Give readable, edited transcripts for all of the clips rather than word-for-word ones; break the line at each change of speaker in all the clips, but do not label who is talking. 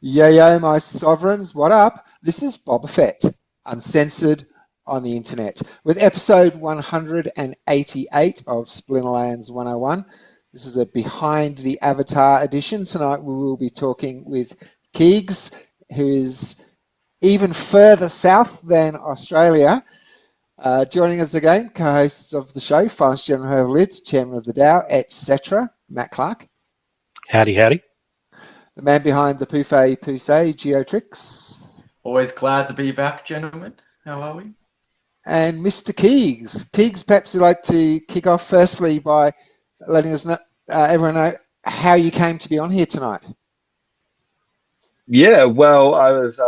Yo, yo, my sovereigns, what up? This is Boba Fett, uncensored on the internet, with episode 188 of Splinterlands 101. This is a behind the avatar edition. Tonight we will be talking with Keegs, who is even further south than Australia. Joining us again, co-hosts of the show, Vice General Herb Lids, Chairman of the DAO, etc., Matt Clark.
Howdy, howdy.
The man behind the Pouffet Poussey, Geotrix.
Always glad to be back, gentlemen. How are we?
And Mr. Keegs. Keegs, perhaps you'd like to kick off firstly by letting us know, everyone know how you came to be on here tonight.
Yeah, well, I was,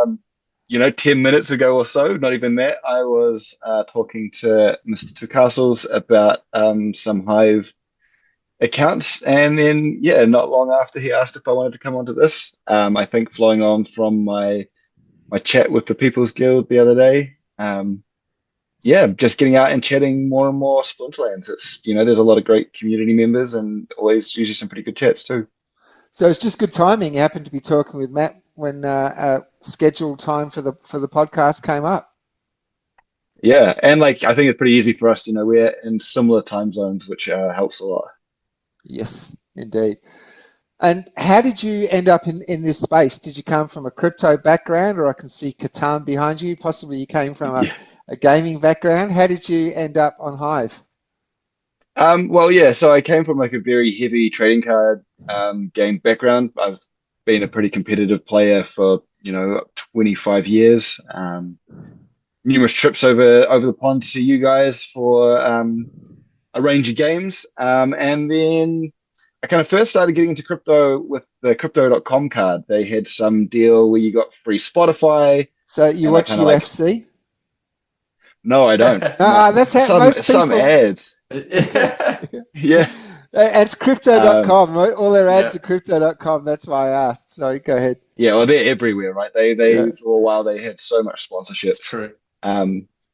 10 minutes ago or so, not even that, I was talking to Mr. Two Castles about some Hive accounts, and then not long after he asked if I wanted to come onto this. I think flowing on from my chat with the People's Guild the other day. Just getting out and chatting more and more Splinterlands. It's there's a lot of great community members and always usually some pretty good chats too.
So it's just good timing. You happened to be talking with Matt when scheduled time for the podcast came up.
Yeah, and I think it's pretty easy for us. We're in similar time zones, which helps a lot.
Yes, indeed. And how did you end up in this space? Did you come from a crypto background, or I can see Catan behind you? Possibly you came from a gaming background. How did you end up on Hive?
So I came from a very heavy trading card game background. I've been a pretty competitive player for 25 years. Numerous trips over the pond to see you guys for a range of games. And then I kind of first started getting into crypto with the crypto.com card. They had some deal where you got free Spotify.
So you watch UFC?
No, I don't.
That's how most people...
Some ads. Yeah.
It's crypto.com, right? All their ads are crypto.com. That's why I asked. So go ahead.
Yeah, well, they're everywhere, right? They for a while, they had so much sponsorship.
It's true.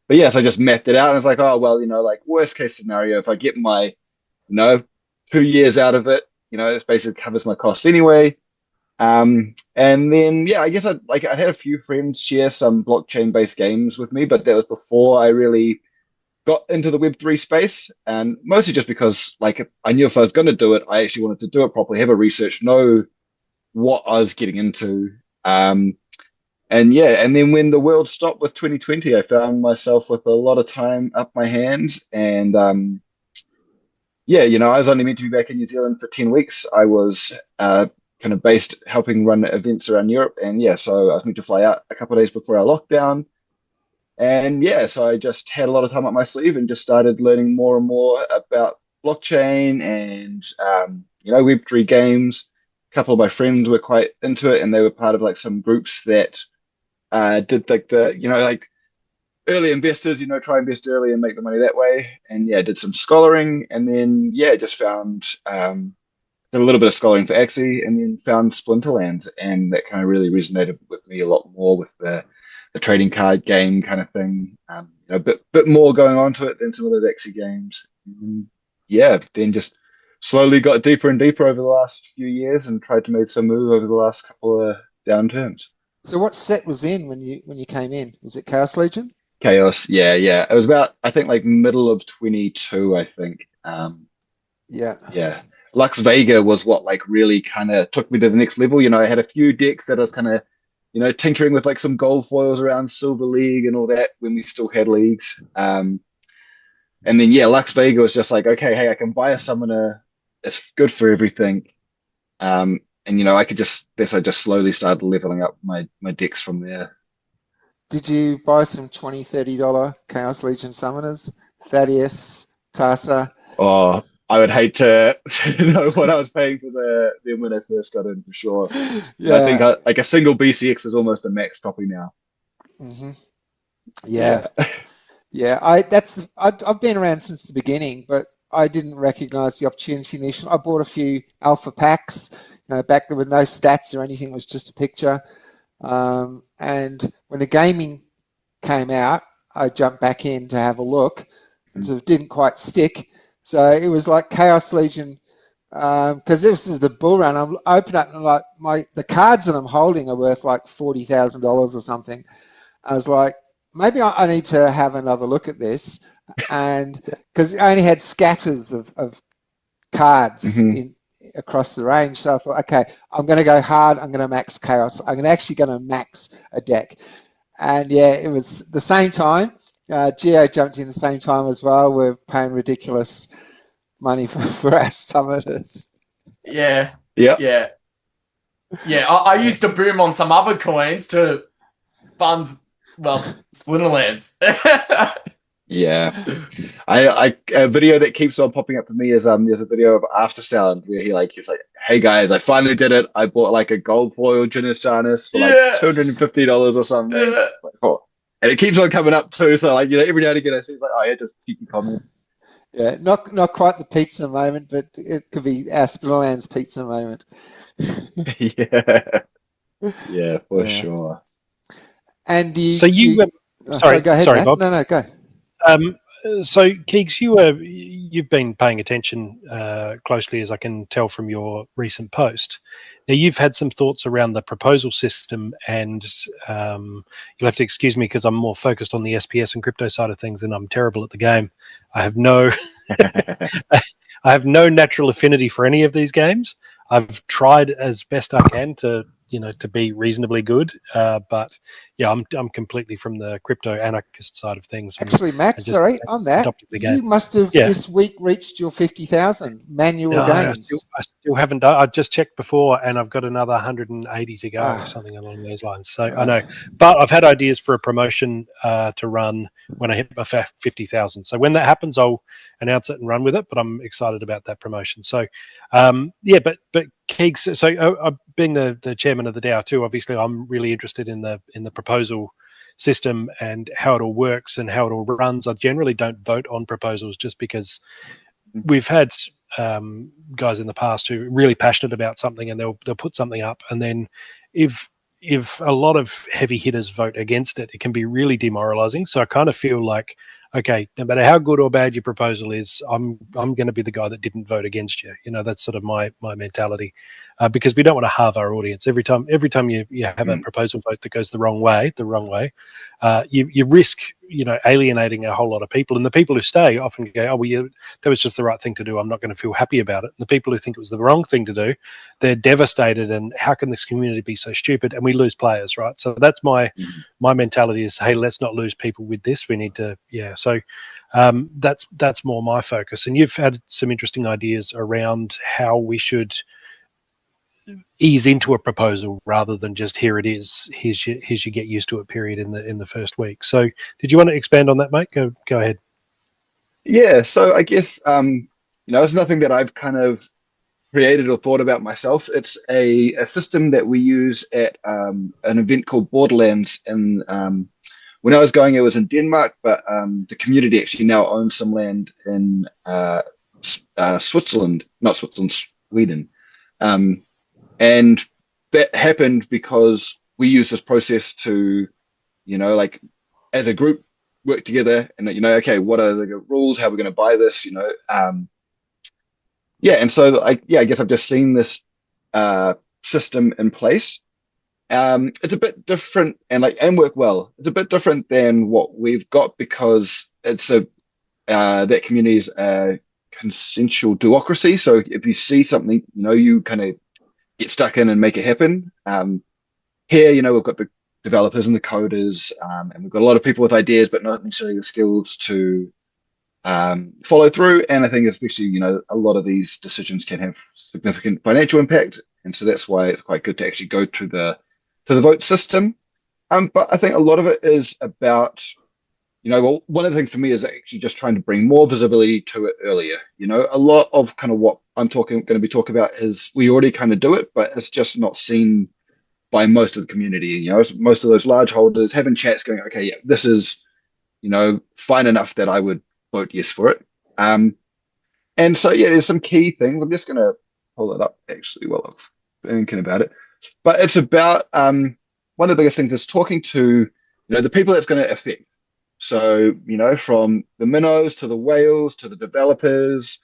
But so I just mapped it out, and it's like, oh, well, worst case scenario, if I get my, 2 years out of it, it basically covers my costs anyway. And then, I guess I had a few friends share some blockchain-based games with me, but that was before I really got into the Web3 space, and mostly just because, I knew if I was going to do it, I actually wanted to do it properly, have a research, know what I was getting into. And then when the world stopped with 2020, I found myself with a lot of time up my hands. And I was only meant to be back in New Zealand for 10 weeks. I was kind of based helping run events around Europe. And so I was meant to fly out a couple of days before our lockdown. And so I just had a lot of time up my sleeve and just started learning more and more about blockchain and, Web3 games. A couple of my friends were quite into it, and they were part of some groups that did the early investors, try invest early and make the money that way. And did some scholaring, and then just found did a little bit of scholaring for Axie, and then found Splinterlands, and that kind of really resonated with me a lot more with the trading card game kind of thing. A bit more going on to it than some of those Axie games. Then just slowly got deeper and deeper over the last few years and tried to make some move over the last couple of downturns.
So what set was in when you came in? Was it Chaos Legion?
Chaos, yeah. It was about, I think, middle of 22, I think. Lux Vega was what really kind of took me to the next level. I had a few decks that I was kind of, tinkering with some gold foils around Silver League and all that when we still had leagues. And then, Lux Vega was just okay, hey, I can buy a summoner. It's good for everything. And, I just slowly started leveling up my decks from there.
Did you buy some $20, $30 Chaos Legion summoners? Thaddeus, Tarsa?
Oh, I would hate to know what I was paying for them when I first got in, for sure. Yeah. I think a single BCX is almost a max copy now.
Mm-hmm. I've been around since the beginning, but I didn't recognize the opportunity initially. I bought a few alpha packs, back there with no stats or anything. It was just a picture. And when the gaming came out, I jumped back in to have a look. So it didn't quite stick. So it was like Chaos Legion because this is the bull run. I'm open up and like the cards that I'm holding are worth like $40,000 or something. I was like, maybe I need to have another look at this, and because I only had scatters of cards in across the range, so I thought, okay, I'm going to go hard. I'm going to max chaos. I'm actually going to max a deck, and yeah, it was the same time. Geo jumped in the same time as well. We're paying ridiculous money for our summoners.
Yeah.
Yep.
Yeah. Yeah. I used to boom on some other coins to fund, well, Splinterlands.
Yeah, I a video that keeps on popping up for me is there's a video of Aftersound where he's like, hey guys, I finally did it. I bought like a gold foil Janice for like $250 or something. Like, oh. And it keeps on coming up too. So like, every now and again I see it's like, oh yeah, just cheeky comment.
Yeah, not quite the pizza moment, but it could be our Splinterlands pizza moment.
Yeah, for sure.
And you,
so sorry,
go ahead,
sorry,
Matt.
Bob.
No, go.
So Keegs, you've been paying attention closely, as I can tell from your recent post. Now you've had some thoughts around the proposal system, and you'll have to excuse me because I'm more focused on the SPS and crypto side of things, and I'm terrible at the game. I have no, I have no natural affinity for any of these games. I've tried as best I can to be reasonably good, but yeah, I'm completely from the crypto anarchist side of things.
Actually, Matt, sorry, on that, you must have this week reached your 50,000 manual games.
I still haven't done. I just checked before, and I've got another 180 to go, something along those lines. So I know, but I've had ideas for a promotion to run when I hit my 50,000. So when that happens, I'll announce it and run with it. But I'm excited about that promotion. So but Keegs, so being the chairman of the DAO too, obviously I'm really interested in the proposal system and how it all works and how it all runs. I generally don't vote on proposals just because we've had guys in the past who are really passionate about something, and they'll put something up, and then if a lot of heavy hitters vote against it, it can be really demoralizing. So I kind of feel like, okay, no matter how good or bad your proposal is, I'm going to be the guy that didn't vote against you. That's sort of my mentality, because we don't want to halve our audience. Every time you have a proposal vote that goes the wrong way, you risk alienating a whole lot of people. And the people who stay often go, oh, well, that was just the right thing to do. I'm not going to feel happy about it. And the people who think it was the wrong thing to do, they're devastated. And how can this community be so stupid? And we lose players, right? So that's my mentality is, hey, let's not lose people with this. We need to, So that's more my focus. And you've had some interesting ideas around how we should ease into a proposal rather than just here it is, here's your get used to it period in the first week. So did you want to expand on that, mate? Go ahead.
Yeah, so I guess it's nothing that I've kind of created or thought about myself. It's a system that we use at an event called Borderlands, and when I was going, it was in Denmark, but the community actually now owns some land in Sweden. And that happened because we use this process to, as a group, work together and, okay, what are the rules? How are we going to buy this? And so I guess I've just seen this system in place. It's a bit different and work well. It's a bit different than what we've got because it's that community is a consensual democracy. So if you see something, you kind of get stuck in and make it happen. Here, we've got the developers and the coders, and we've got a lot of people with ideas, but not necessarily the skills to follow through. And I think especially, a lot of these decisions can have significant financial impact. And so that's why it's quite good to actually go to the vote system. But I think a lot of it is about, one of the things for me is actually just trying to bring more visibility to it earlier. A lot of kind of what I'm going to be talking about is we already kind of do it, but it's just not seen by most of the community. Most of those large holders having chats going, okay, yeah, this is, fine enough that I would vote yes for it. And so, there's some key things. I'm just going to pull it up actually while I'm thinking about it. But it's about one of the biggest things is talking to, the people that's going to affect. So, from the minnows to the whales to the developers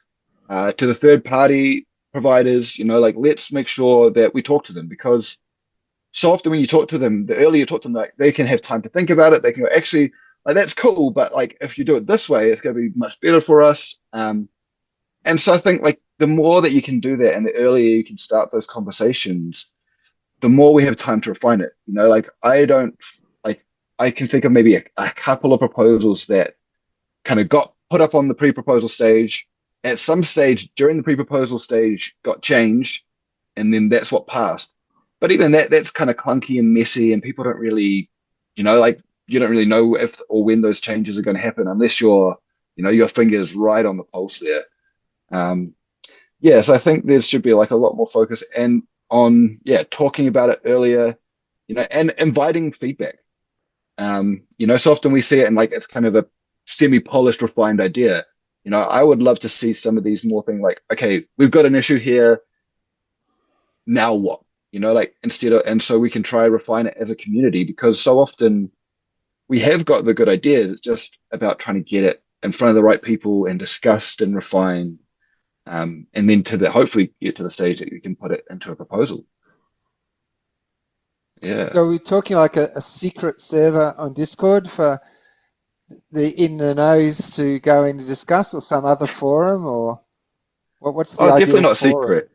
to the third party providers, like let's make sure that we talk to them, because so often when you talk to them, the earlier you talk to them, like they can have time to think about it. They can go, actually, like that's cool, but like if you do it this way, it's going to be much better for us. And so I think like the more that you can do that and the earlier you can start those conversations, the more we have time to refine it. Like I can think of maybe a couple of proposals that kind of got put up on the pre-proposal stage. At some stage during the pre-proposal stage got changed, and then that's what passed. But even that's kind of clunky and messy, and people don't really, like you don't really know if or when those changes are going to happen unless your finger's right on the pulse there. So I think there should be like a lot more focus and on talking about it earlier, and inviting feedback. So often we see it and like it's kind of a semi-polished, refined idea. I would love to see some of these more things like, okay, we've got an issue here. Now what? Like and so we can try refine it as a community, because so often we have got the good ideas. It's just about trying to get it in front of the right people and discussed and refined. And then hopefully get to the stage that you can put it into a proposal. Yeah.
So we're talking like a secret server on Discord for the in the knows to go in to discuss, or some other forum, or what's the ideal
definitely not
forum?
secret.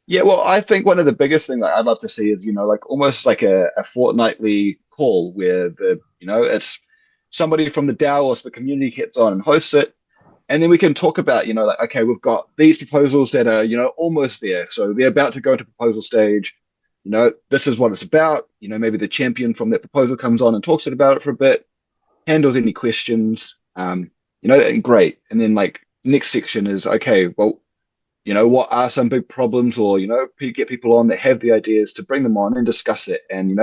Yeah, well, I think one of the biggest things that I'd love to see is, like almost like a fortnightly call where it's somebody from the DAO or the community gets on and hosts it. And then we can talk about, like, okay, we've got these proposals that are, almost there. So they're about to go into proposal stage. This is what it's about. Maybe the champion from that proposal comes on and talks about it for a bit, handles any questions, great. And then like next section is, okay, well, what are some big problems, or, get people on that have the ideas to bring them on and discuss it. And,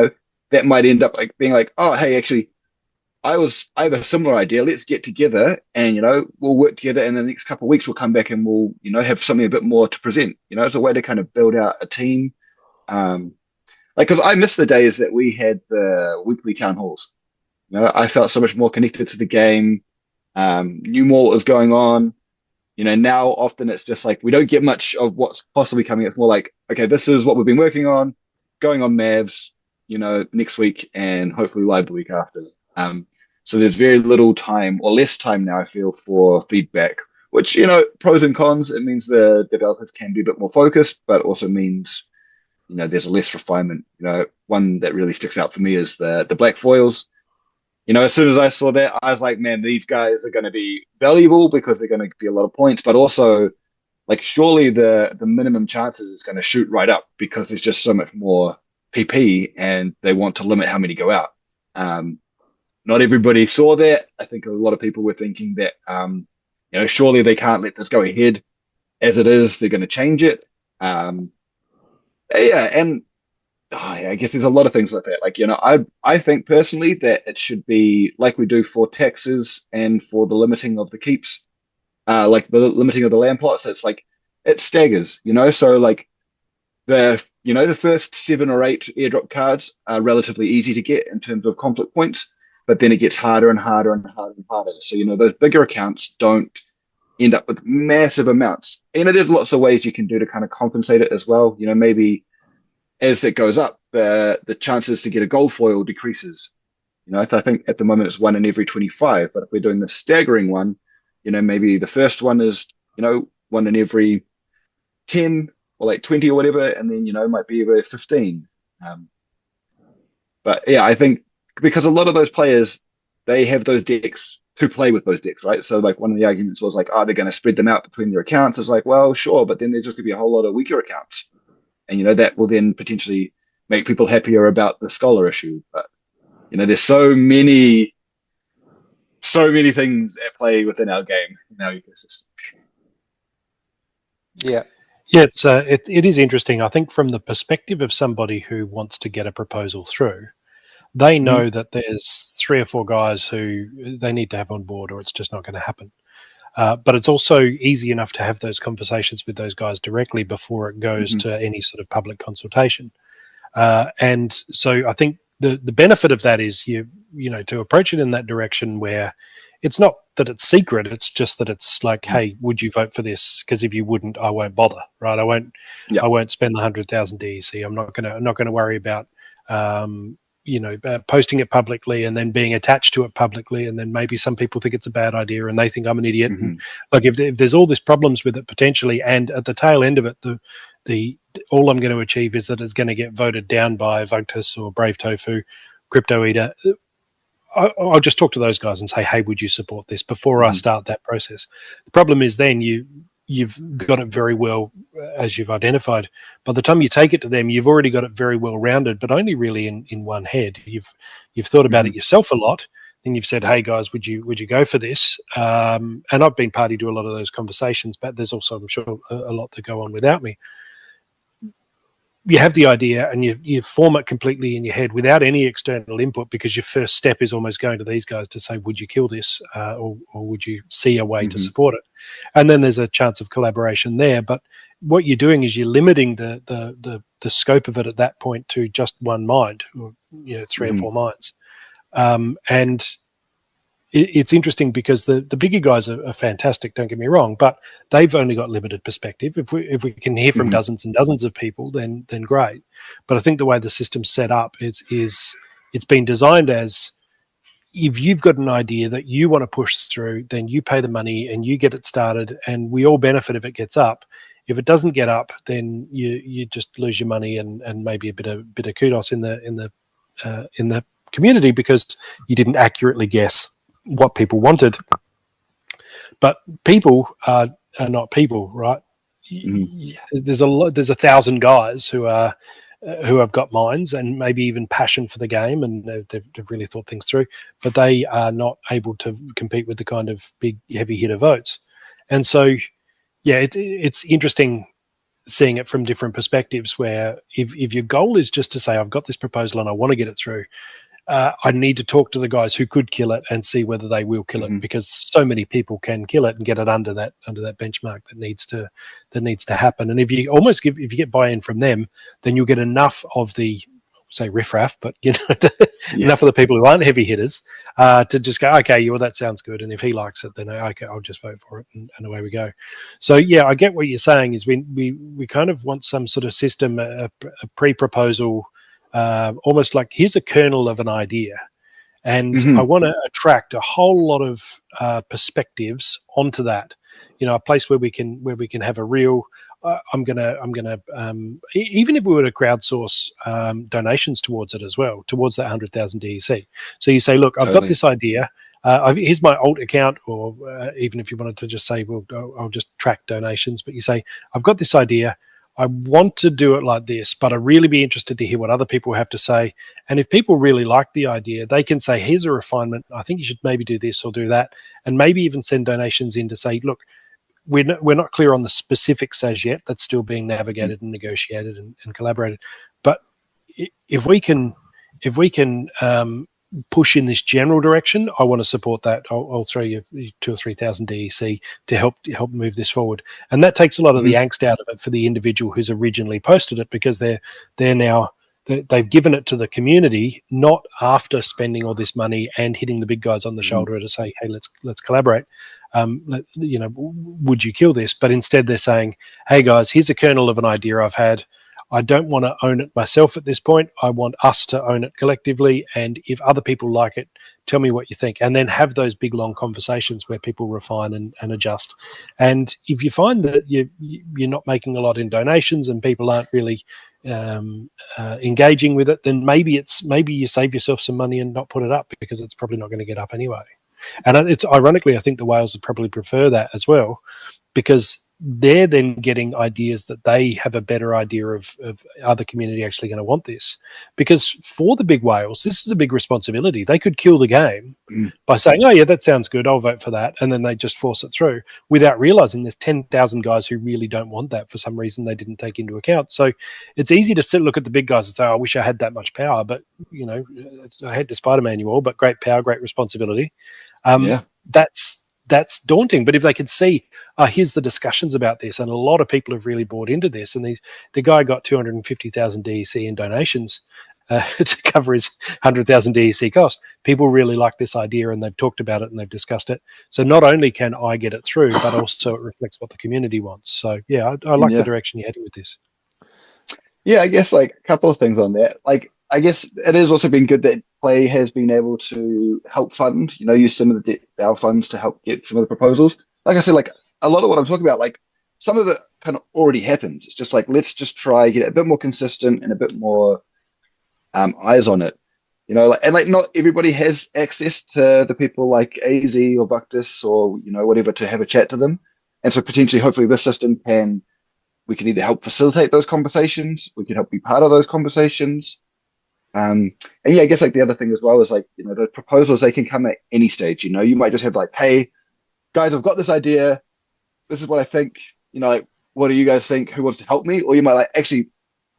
that might end up like being like, oh, hey, actually, I have a similar idea. Let's get together and, we'll work together. And in the next couple of weeks, we'll come back and we'll, have something a bit more to present. It's a way to kind of build out a team. Because I miss the days that we had the weekly town halls. I felt so much more connected to the game, knew more what was going on. Now often it's just like we don't get much of what's possibly coming. It's more like, okay, this is what we've been working on, going on Mavs, next week, and hopefully live the week after. So there's very little time, or less time now, I feel, for feedback, which, pros and cons. It means the developers can be a bit more focused, but also means, there's a less refinement. One that really sticks out for me is the black foils. As soon as I saw that, I was like, man, these guys are going to be valuable because they're going to be a lot of points, but also, like, surely the minimum chances is going to shoot right up because there's just so much more PP and they want to limit how many go out. Not everybody saw that. I think a lot of people were thinking that, surely they can't let this go ahead as it is. They're going to change it. I guess there's a lot of things like that. Like, I think personally that it should be like we do for taxes and for the limiting of the keeps, like the limiting of the land plots. It's like it staggers, so like the first 7 or 8 airdrop cards are relatively easy to get in terms of conflict points, but then it gets harder and harder and harder and harder. So, those bigger accounts don't end up with massive amounts. There's lots of ways you can do to kind of compensate it as well. Maybe as it goes up, the chances to get a gold foil decreases. I think at the moment it's 1 in every 25, but if we're doing the staggering one, maybe the first one is, 1 in every 10 or like 20 or whatever, and then, might be every 15. But yeah, I think because a lot of those players, they have those decks to play with those decks, right? So like one of the arguments was like, they're going to spread them out between their accounts. It's like, well, sure, but then there's just going to be a whole lot of weaker accounts. And, that will then potentially make people happier about the scholar issue. But, there's so many things at play within our game, in our ecosystem.
Yeah.
Yeah, it is interesting. I think from the perspective of somebody who wants to get a proposal through, they know that there's 3 or 4 guys who they need to have on board, or it's just not going to happen. But it's also easy enough to have those conversations with those guys directly before it goes to any sort of public consultation. And so I think the benefit of that is you to approach it in that direction where it's not that it's secret. It's just that it's like, hey, would you vote for this? Because if you wouldn't, I won't bother, right? I won't spend the 100,000 DEC. I'm not gonna worry about posting it publicly and then being attached to it publicly, and then maybe some people think it's a bad idea and they think I'm an idiot. And like if there's all these problems with it potentially, and at the tail end of it, the all I'm going to achieve is that it's going to get voted down by Vunctus or Brave Tofu, Crypto Eater. I'll just talk to those guys and say, hey, would you support this before I start that process? The problem is then you've got it very well, as you've identified. By the time you take it to them, you've already got it very well rounded, but only really in one head. You've thought about it yourself a lot, and you've said, hey guys, would you go for this? And I've been party to a lot of those conversations, but there's also, I'm sure, a lot to go on without me. You have the idea and you form it completely in your head without any external input, because your first step is almost going to these guys to say, would you kill this, or would you see a way to support it? And then there's a chance of collaboration there. But what you're doing is you're limiting the scope of it at that point to just one mind, or 3 or 4 minds. And it's interesting because the bigger guys are fantastic, don't get me wrong, but they've only got limited perspective. If we can hear from dozens and dozens of people, then great. But I think the way the system's set up is it's been designed as, if you've got an idea that you want to push through, then you pay the money and you get it started, and we all benefit if it gets up. If it doesn't get up, then you just lose your money and maybe a bit of kudos in the community, because you didn't accurately guess what people wanted. But people are not people, right? There's 1,000 guys who have got minds and maybe even passion for the game, and they've really thought things through, but they are not able to compete with the kind of big heavy hitter votes. And so it's interesting seeing it from different perspectives, where if your goal is just to say, I've got this proposal and I want to get it through, I need to talk to the guys who could kill it and see whether they will kill it, because so many people can kill it and get it under that benchmark that needs to happen. And if you get buy-in from them, then you'll get enough of the, say, riffraff, but enough of the people who aren't heavy hitters to just go, okay, well, that sounds good, and if he likes it, then okay, I'll just vote for it, and away we go. So I get what you're saying. Is we kind of want some sort of system, a pre-proposal. Almost like, here's a kernel of an idea, and I want to attract a whole lot of perspectives onto that. A place where we can have a real. I'm gonna even if we were to crowdsource donations towards it as well, towards that 100,000 DEC. So you say, look, I've got this idea. Here's my alt account, or even if you wanted to just say, well, I'll just track donations. But you say, I've got this idea. I want to do it like this, but I'd really be interested to hear what other people have to say. And if people really like the idea, they can say, here's a refinement. I think you should maybe do this or do that. And maybe even send donations in to say, look, we're not clear on the specifics as yet. That's still being navigated and negotiated and collaborated. But if we can push in this general direction, I want to support that. I'll throw you 2,000 or 3,000 DEC to help move this forward, and that takes a lot of the angst out of it for the individual who's originally posted it, because they've given it to the community, not after spending all this money and hitting the big guys on the shoulder to say, hey, let's collaborate. Would you kill this? But instead they're saying, hey guys, here's a kernel of an idea I've had. I don't want to own it myself at this point. I want us to own it collectively. And if other people like it, tell me what you think. And then have those big, long conversations where people refine and adjust. And if you find that you're not making a lot in donations and people aren't really engaging with it, then maybe you save yourself some money and not put it up, because it's probably not going to get up anyway. And it's ironically, I think the whales would probably prefer that as well, because they're then getting ideas that they have a better idea of other community actually going to want this. Because for the big whales, this is a big responsibility. They could kill the game by saying, oh yeah, that sounds good, I'll vote for that, and then they just force it through without realizing there's 10,000 guys who really don't want that for some reason they didn't take into account. So it's easy to look at the big guys and say, oh, I wish I had that much power, but I hate the Spider-Man you all, but great power, great responsibility. That's daunting. But if they could see, here's the discussions about this, and a lot of people have really bought into this, and the guy got 250,000 DEC in donations, to cover his 100,000 DEC cost. People really like this idea, and they've talked about it and they've discussed it. So not only can I get it through, but also it reflects what the community wants. So yeah, I like the direction you're heading with this.
Yeah, I guess like a couple of things on that. Like, I guess it has also been good that Play has been able to help fund, use some of our funds to help get some of the proposals. Like I said, like a lot of what I'm talking about, like some of it kind of already happens. It's just like, let's just try get it a bit more consistent and a bit more eyes on it. And like not everybody has access to the people like AZ or Buctus or, whatever to have a chat to them. And so potentially, hopefully this system we can either help facilitate those conversations, we can help be part of those conversations. And yeah, I guess like the other thing as well is like, the proposals, they can come at any stage. You might just have like, hey, guys, I've got this idea. This is what I think, like, what do you guys think? Who wants to help me? Or you might like,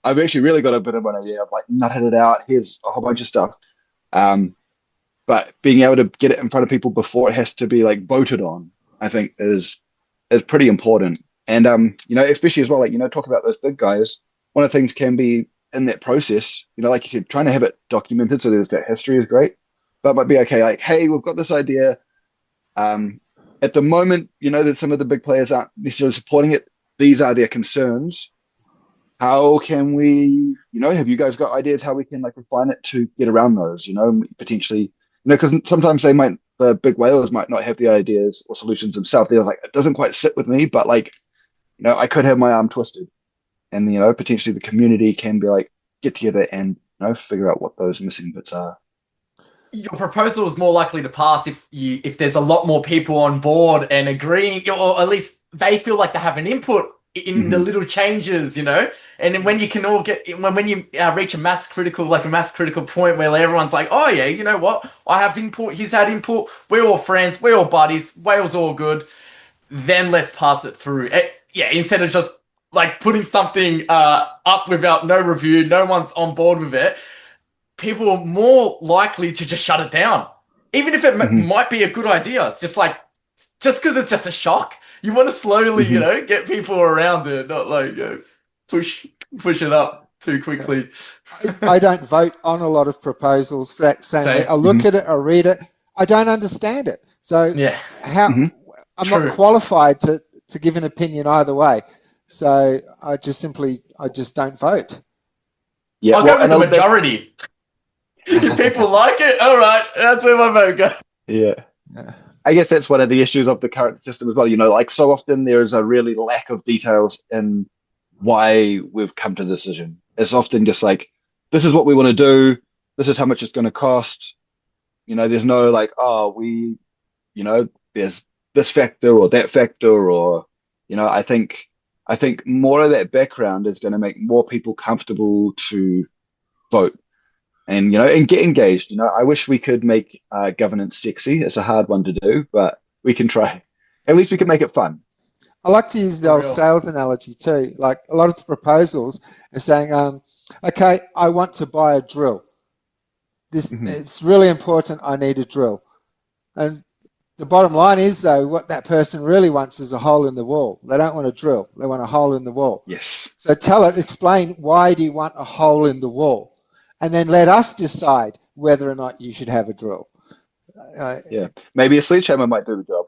I've actually really got a bit of an idea. I've like nutted it out. Here's a whole bunch of stuff. But being able to get it in front of people before it has to be like voted on, I think is pretty important. And, especially as well, like, talk about those big guys. One of the things can be in that process, like you said, trying to have it documented so there's that history is great. But it might be okay, like, hey, we've got this idea. At the moment, that some of the big players aren't necessarily supporting it. These are their concerns. How can we, have you guys got ideas how we can like refine it to get around those, potentially, because sometimes the big whales might not have the ideas or solutions themselves. They're like, it doesn't quite sit with me, but like, I could have my arm twisted, and potentially the community can be like get together and figure out what those missing bits are.
Your proposal is more likely to pass if there's a lot more people on board and agreeing, or at least they feel like they have an input in the little changes, and then when you can all when you reach a mass critical point where everyone's like, oh yeah, you know what, I have input, he's had input, we're all friends, we're all buddies, whale's all good, then let's pass it through. Instead of just like putting something up without no review, no one's on board with it, people are more likely to just shut it down. Even if it might be a good idea. It's just like, just because it's just a shock, you want to slowly, get people around it, not like, push it up too quickly.
I don't vote on a lot of proposals for that same way. I look at it, I read it, I don't understand it. So I'm not qualified to give an opinion either way. So I just don't vote.
Yeah,
I'll go with the majority. If people like it, all right, that's where my vote goes.
Yeah. I guess that's one of the issues of the current system as well. Like so often there is a really lack of details in why we've come to the decision. It's often just like, this is what we want to do. This is how much it's going to cost. There's no like, there's this factor or that factor, or, I think more of that background is going to make more people comfortable to vote. And, and get engaged. I wish we could make governance sexy. It's a hard one to do, but we can try. At least we can make it fun.
I like to use the old sales analogy too. Like a lot of the proposals are saying, okay, I want to buy a drill. It's really important. I need a drill. And the bottom line is, though, what that person really wants is a hole in the wall. They don't want a drill. They want a hole in the wall.
Yes.
So explain why do you want a hole in the wall? And then let us decide whether or not you should have a drill.
Maybe a sledgehammer might do the job.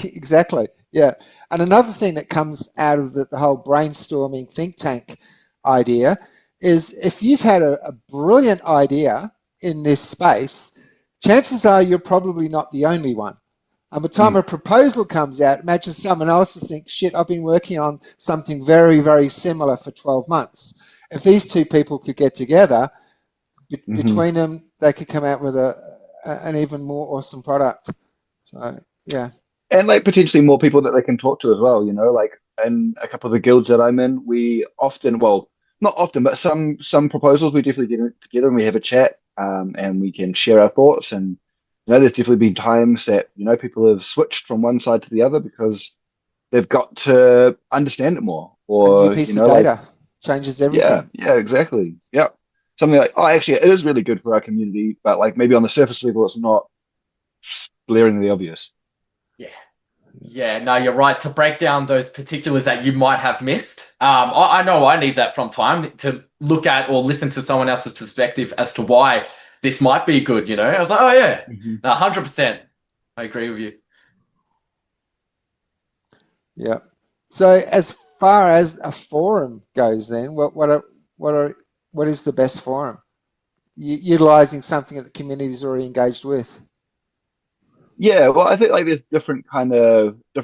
Exactly, yeah. And another thing that comes out of the whole brainstorming think tank idea is if you've had a brilliant idea in this space, chances are you're probably not the only one. And by the time a proposal comes out, imagine someone else is thinking, shit, I've been working on something very, very similar for 12 months. If these two people could get together, between them, they could come out with an even more awesome product. So, yeah.
And like potentially more people that they can talk to as well, like in a couple of the guilds that I'm in, we often, well, not often, but some proposals we definitely get together and we have a chat and we can share our thoughts. And, there's definitely been times that, people have switched from one side to the other because they've got to understand it more. Or,
a new piece of data changes everything.
Yeah, exactly. Yeah. Something like, actually, it is really good for our community, but like maybe on the surface level, it's not blaringly obvious.
Yeah, no, you're right. To break down those particulars that you might have missed. I know I need that from time to look at or listen to someone else's perspective as to why this might be good, I was like, oh yeah,
Mhm.
no, 100%. I agree with you.
Yeah. So as far as a forum goes, then what is the best forum? Utilizing something that the community is already engaged with.
Yeah, well, I think like there's different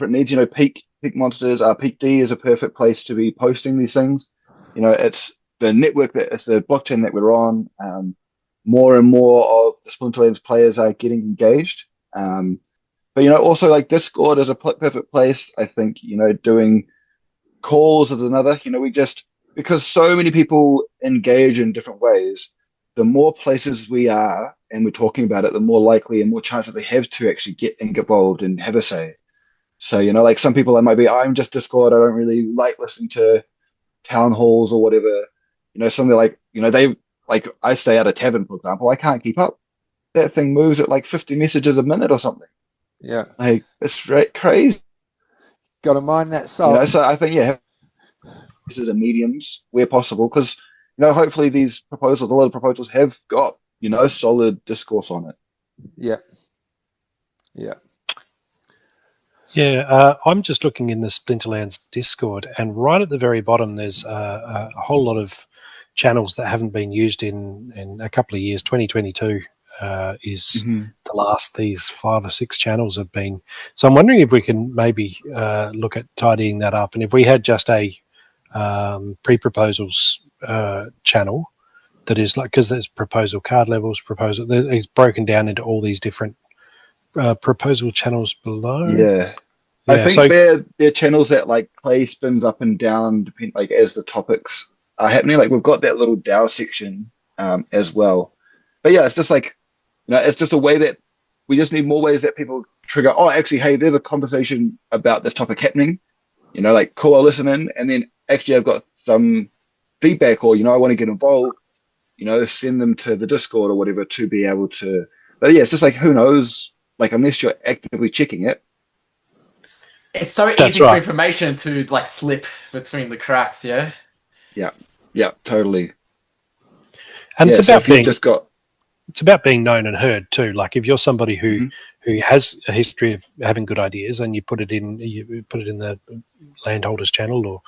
needs. Peak Monsters, Peak D is a perfect place to be posting these things. It's it's the blockchain that we're on. More and more of the Splinterlands players are getting engaged. But also like Discord is a perfect place. I think doing calls is another. We just because so many people engage in different ways, the more places we are and we're talking about it, the more likely and more chance that they have to actually get involved and have a say. So, like some people that might be, I'm just Discord, I don't really like listening to town halls or whatever. Something like, they like I stay at a tavern, for example, I can't keep up. That thing moves at like 50 messages a minute or something.
Yeah.
Like it's crazy.
Got to mind that salt.
So I think this is a mediums where possible because hopefully a lot of proposals have got solid discourse on it.
Yeah. Yeah.
Yeah, I'm just looking in the Splinterlands Discord, and right at the very bottom, there's a whole lot of channels that haven't been used in a couple of years. 2022 is the last these 5 or 6 channels have been. So I'm wondering if we can maybe look at tidying that up, and if we had just a pre-proposals channel that is like, because there's proposal card levels, it's broken down into all these different proposal channels below.
Yeah. I think they're channels that like Clay spins up and down like as the topics are happening. Like we've got that little DAO section as well. But yeah, it's just like it's just a way that we just need more ways that people trigger. Oh, actually, hey, there's a conversation about this topic happening. Like cool, I'll listen in, and then actually I've got some feedback, or I want to get involved. Send them to the Discord or whatever to be able to. But yeah, it's just like who knows. Like unless you're actively checking it.
It's so easy for information to like slip between the cracks, yeah?
Yeah, totally.
And it's about being known and heard too. Like if you're somebody who has a history of having good ideas and you put it in the landholders channel or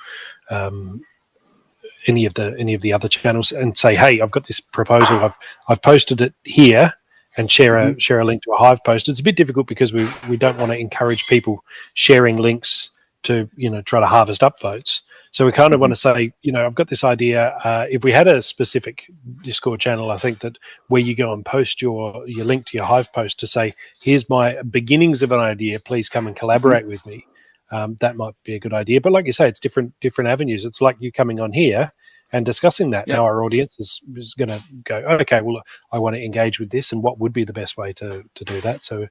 any of the other channels and say, hey, I've got this proposal, I've posted it here, and share a link to a Hive post. It's a bit difficult because we don't want to encourage people sharing links to try to harvest up votes. So we kind of want to say, I've got this idea. If we had a specific Discord channel, I think that where you go and post your link to your Hive post to say, here's my beginnings of an idea, please come and collaborate with me. That might be a good idea. But like you say, it's different avenues. It's like you coming on here and discussing that. Now our audience is going to go, okay, well, I want to engage with this, and what would be the best way to do that? So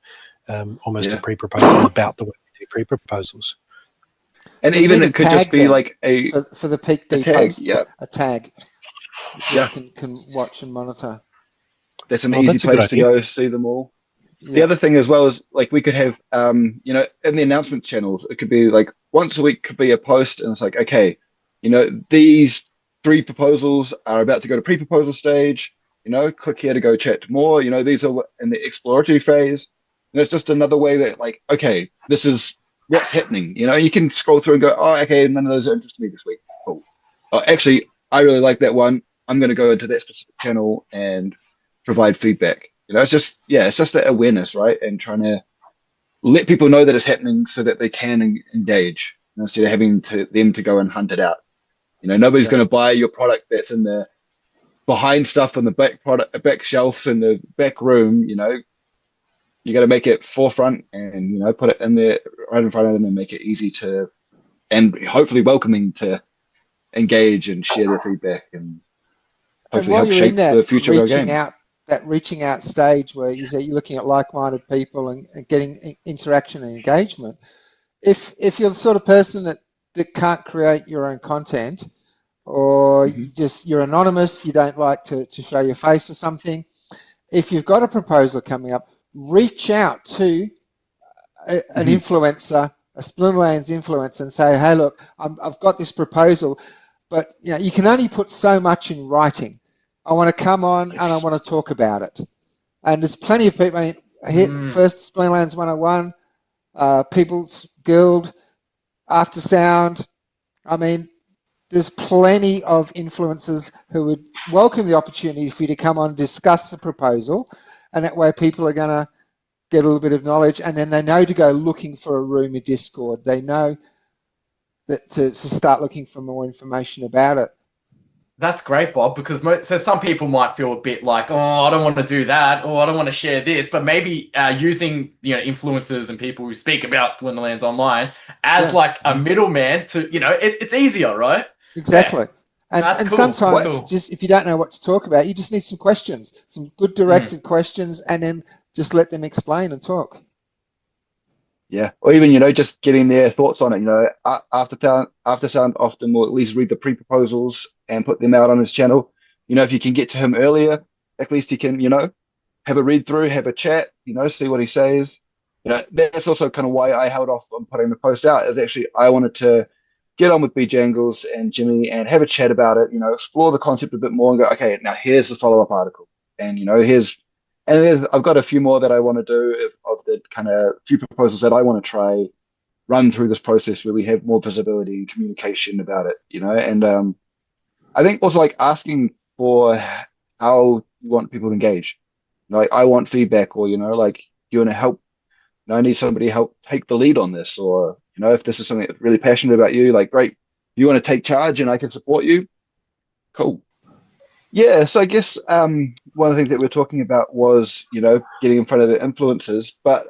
almost a pre-proposal about the way we do pre-proposals.
And so even it could just be like
for the peak D posts, a tag. Can watch and monitor.
That's an easy place to go see them all. The other thing as well is like we could have in the announcement channels, it could be like once a week could be a post, and it's like, okay, these 3 proposals are about to go to pre-proposal stage. Click here to go chat more. These are in the exploratory phase. And it's just another way that like, okay, this is what's happening. You can scroll through and go, oh, okay, none of those are interested me this week. Cool. Oh, actually, I really like that one. I'm going to go into that specific channel and provide feedback. It's just that awareness, right? And trying to let people know that it's happening so that they can engage instead of having them to go and hunt it out. Nobody's going to buy your product that's in the behind stuff on the back shelf in the back room. You got to make it forefront and put it in there right in front of them and make it easy to and hopefully welcoming to engage and share their feedback and hopefully help shape the future of our game.
That reaching out stage where you're looking at like-minded people and getting interaction and engagement. If you're the sort of person that can't create your own content, or you're anonymous, you don't like to show your face or something, if you've got a proposal coming up, reach out to an influencer, a Splinterlands influencer, and say, hey, look, I've got this proposal, but you can only put so much in writing. I want to come on and I want to talk about it. And there's plenty of people. First Splinterlands 101, People's Guild, After Sound. There's plenty of influencers who would welcome the opportunity for you to come on and discuss the proposal, and that way people are going to get a little bit of knowledge, and then they know to go looking for a room in Discord. They know that to start looking for more information about it.
That's great, Bob, because so some people might feel a bit like, oh, I don't want to do that, or I don't want to share this, but maybe using influencers and people who speak about Splinterlands online as like a middleman to, it's easier, right?
Exactly.
Yeah.
And
cool.
sometimes just if you don't know what to talk about, you just need some questions, some good directed questions, and then just let them explain and talk.
Yeah, or even just getting their thoughts on it. After Sound often will at least read the pre-proposals and put them out on his channel. If you can get to him earlier, at least he can have a read through, have a chat, see what he says. That's also kind of why I held off on putting the post out. Is actually I wanted to get on with Bjangles and Jimmy and have a chat about it. Explore the concept a bit more and go, okay, now here's the follow-up article, and and I've got a few more that I want to do of the kind of few proposals that I want to try run through this process where we have more visibility and communication about it, and I think also like asking for how you want people to engage. Like I want feedback, or like you want to help. I need somebody to help take the lead on this, or if this is something that's really passionate about you, like great, you want to take charge and I can support you. Cool. Yeah, so I guess one of the things that we're talking about was, getting in front of the influencers, but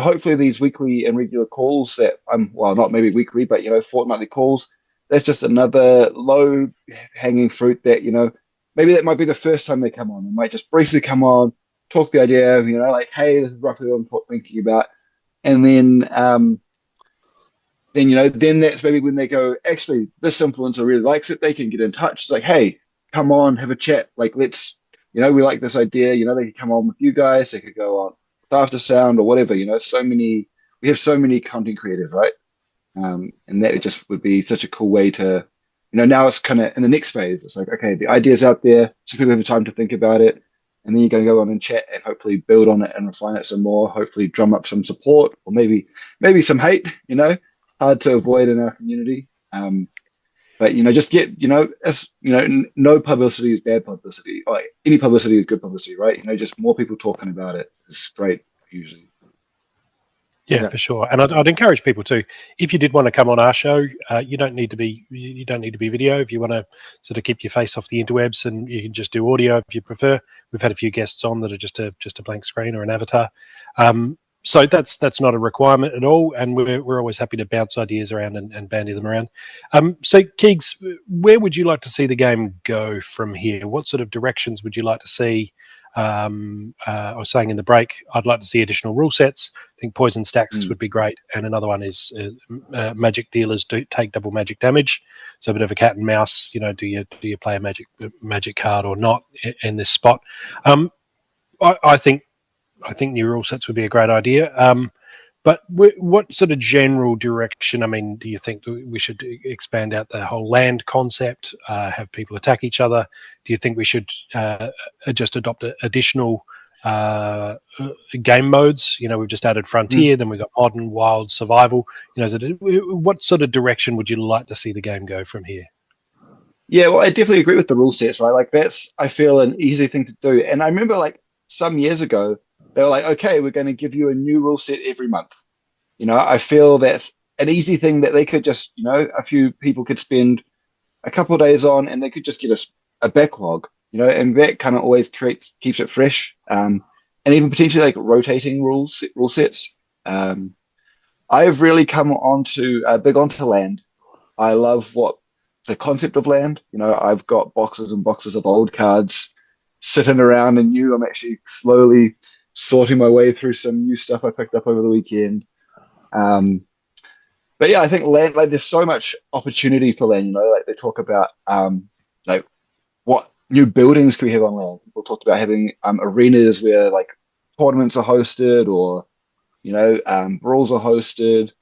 hopefully these weekly and regular calls that not maybe weekly, but fortnightly calls, that's just another low hanging fruit that maybe that might be the first time they come on. They might just briefly come on, talk the idea, like, hey, this is roughly what I'm thinking about, and then then that's maybe when they go, actually, this influencer really likes it. They can get in touch. It's like, hey, come on, have a chat. Like, let's, we like this idea. They could come on with you guys. They could go on with After Sound or whatever. We have so many content creators, right? And that just would be such a cool way to, now it's kind of in the next phase. It's like, okay, the idea's out there. So people have time to think about it. And then you're going to go on and chat and hopefully build on it and refine it some more. Hopefully drum up some support or maybe some hate, hard to avoid in our community. But just get as no publicity is bad publicity. Or any publicity is good publicity, right? Just more people talking about it is great usually.
Yeah, for sure. And I'd encourage people too. If you did want to come on our show, you don't need to be video. If you want to sort of keep your face off the interwebs, and you can just do audio if you prefer. We've had a few guests on that are just a blank screen or an avatar. So that's not a requirement at all, and we're always happy to bounce ideas around and bandy them around. So, Keegs, where would you like to see the game go from here? What sort of directions would you like to see? I was saying in the break, I'd like to see additional rule sets. I think poison stacks would be great, and another one is magic dealers do take double magic damage. So a bit of a cat and mouse. Do you play a magic card or not in this spot? I think new rule sets would be a great idea. But what sort of general direction, do you think we should expand out the whole land concept, have people attack each other? Do you think we should just adopt additional game modes? We've just added Frontier, then we've got Modern, Wild, Survival. What sort of direction would you like to see the game go from here?
Yeah, well, I definitely agree with the rule sets, right? Like that's, I feel, an easy thing to do. And I remember like some years ago, they were like, okay, we're going to give you a new rule set every month. I feel that's an easy thing that they could just, a few people could spend a couple of days on, and they could just get a backlog, and that kind of always keeps it fresh. And even potentially like rotating rule sets. I've really come big onto land. I love the concept of land. I've got boxes and boxes of old cards sitting around and I'm actually slowly sorting my way through some new stuff I picked up over the weekend. But yeah, I think land, like there's so much opportunity for land, like they talk about, like what new buildings can we have on land? People talked about having arenas where like tournaments are hosted or, brawls are hosted.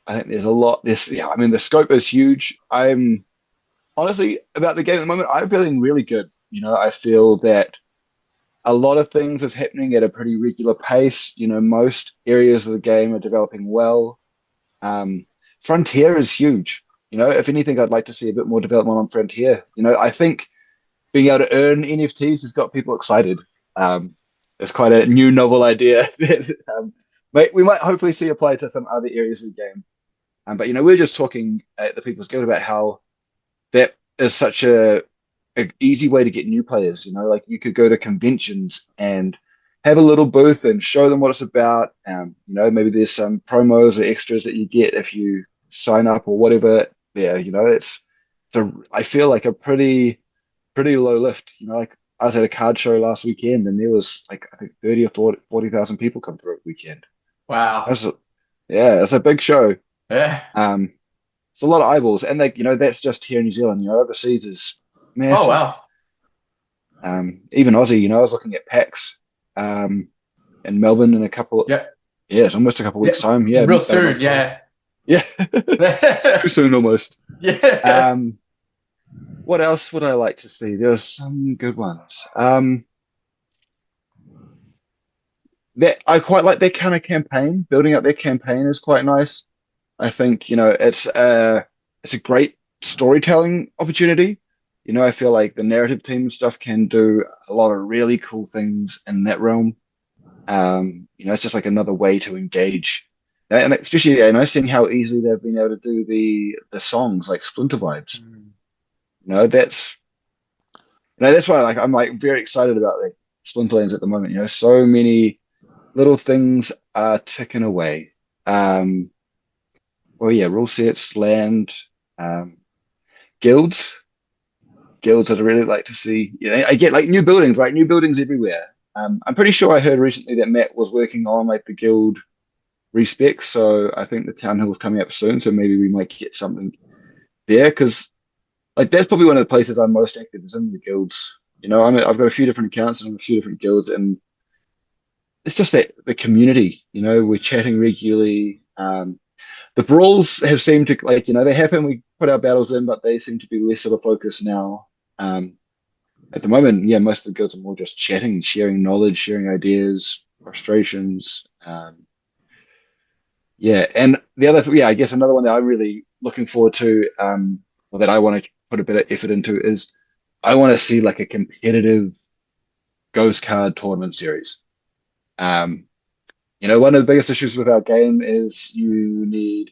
I think there's a lot. The scope is huge. I'm honestly, about the game at the moment, I'm feeling really good. I feel that a lot of things is happening at a pretty regular pace. Most areas of the game are developing well. Um, Frontier is huge. If anything, I'd like to see a bit more development on Frontier. I think being able to earn NFTs has got people excited. It's quite a new, novel idea that we might hopefully see applied to some other areas of the game. But we're just talking at the People's Guild about how that is such a easy way to get new players. Like you could go to conventions and have a little booth and show them what it's about. Maybe there's some promos or extras that you get if you sign up or whatever. Yeah, I feel like a pretty low lift. Like I was at a card show last weekend and there was like I think 30 or 40,000 people come through a weekend.
Wow.
It's a big show.
Yeah.
It's a lot of eyeballs, and that's just here in New Zealand. Overseas is massive.
Oh wow.
Even Aussie. I was looking at PAX in Melbourne in a couple.
Yeah.
Yeah, it's almost a couple weeks time. Yeah,
real soon. Yeah.
Yeah, it's too soon almost.
Yeah.
What else would I like to see? There's some good ones. That I quite like their kind of campaign. Building up their campaign is quite nice. I think it's a great storytelling opportunity. I feel like the narrative team and stuff can do a lot of really cool things in that realm. It's just like another way to engage, and especially seeing how easily they've been able to do the songs like Splinter Vibes. That's why I'm like very excited about like Splinterlands at the moment. So many little things are ticking away. Well, yeah, rule sets, land, guilds I'd really like to see. I get like new buildings, right? New buildings everywhere. I'm pretty sure I heard recently that Matt was working on like the guild respecs, so I think the town hall is coming up soon, so maybe we might get something there, because like that's probably one of the places I'm most active is in the guilds. I've got a few different accounts and I'm a few different guilds, and it's just that the community. We're chatting regularly. The brawls have seemed to they happen. We put our battles in, but they seem to be less of a focus now. At the moment, yeah, most of the guilds are more just chatting, sharing knowledge, sharing ideas, frustrations. Yeah, and the other, I guess another one that I'm really looking forward to, or that I want to put a bit of effort into, is I want to see like a competitive Ghost card tournament series. One of the biggest issues with our game is you need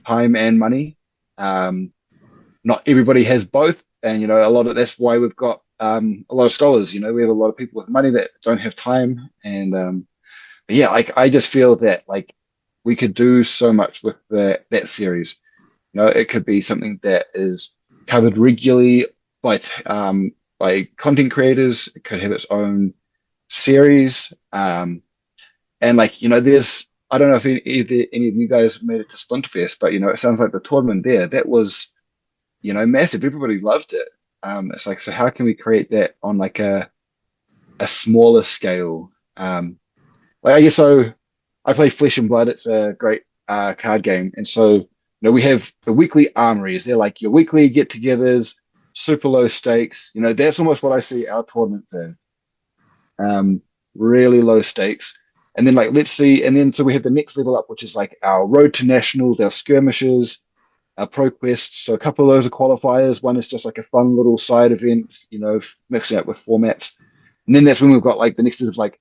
time and money. Not everybody has both, and that's why we've got a lot of scholars. We have a lot of people with money that don't have time, and yeah, I just feel that like we could do so much with that series. It could be something that is covered regularly by content creators. It could have its own series. And there's, I don't know if any of you guys made it to Splinterfest, but it sounds like the tournament there, that was, massive. Everybody loved it. It's like, so how can we create that on like a smaller scale? I guess so. I play Flesh and Blood. It's a great card game, and so we have the weekly armories. They're like your weekly get-togethers, super low stakes. That's almost what I see our tournament for. Really low stakes. And then let's see, and then so we have the next level up, which is like our road to nationals, our skirmishes, our pro quests. So a couple of those are qualifiers. One is just like a fun little side event, mixing it with formats. And then that's when we've got like the next is like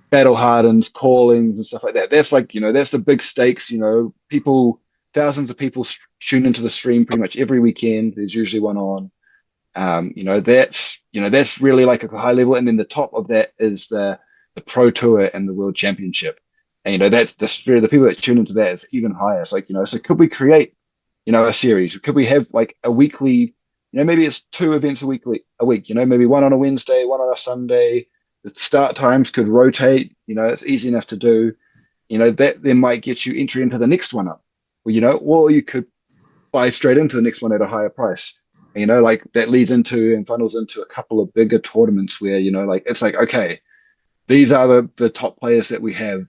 battle hardens, callings, and stuff like that. That's like that's the big stakes. Thousands of people tune into the stream pretty much every weekend. There's usually one on. That's really like a high level, and then the top of that is the Pro Tour and the World Championship, and that's the sphere. The people that tune into that is even higher. It's like so could we create a series? Could we have like a weekly? Maybe it's 2 events a week. Maybe one on a Wednesday, one on a Sunday. The start times could rotate. It's easy enough to do. That then might get you entry into the next one up. Or you could buy straight into the next one at a higher price. Like that leads into and funnels into a couple of bigger tournaments where it's like, okay, these are the top players that we have.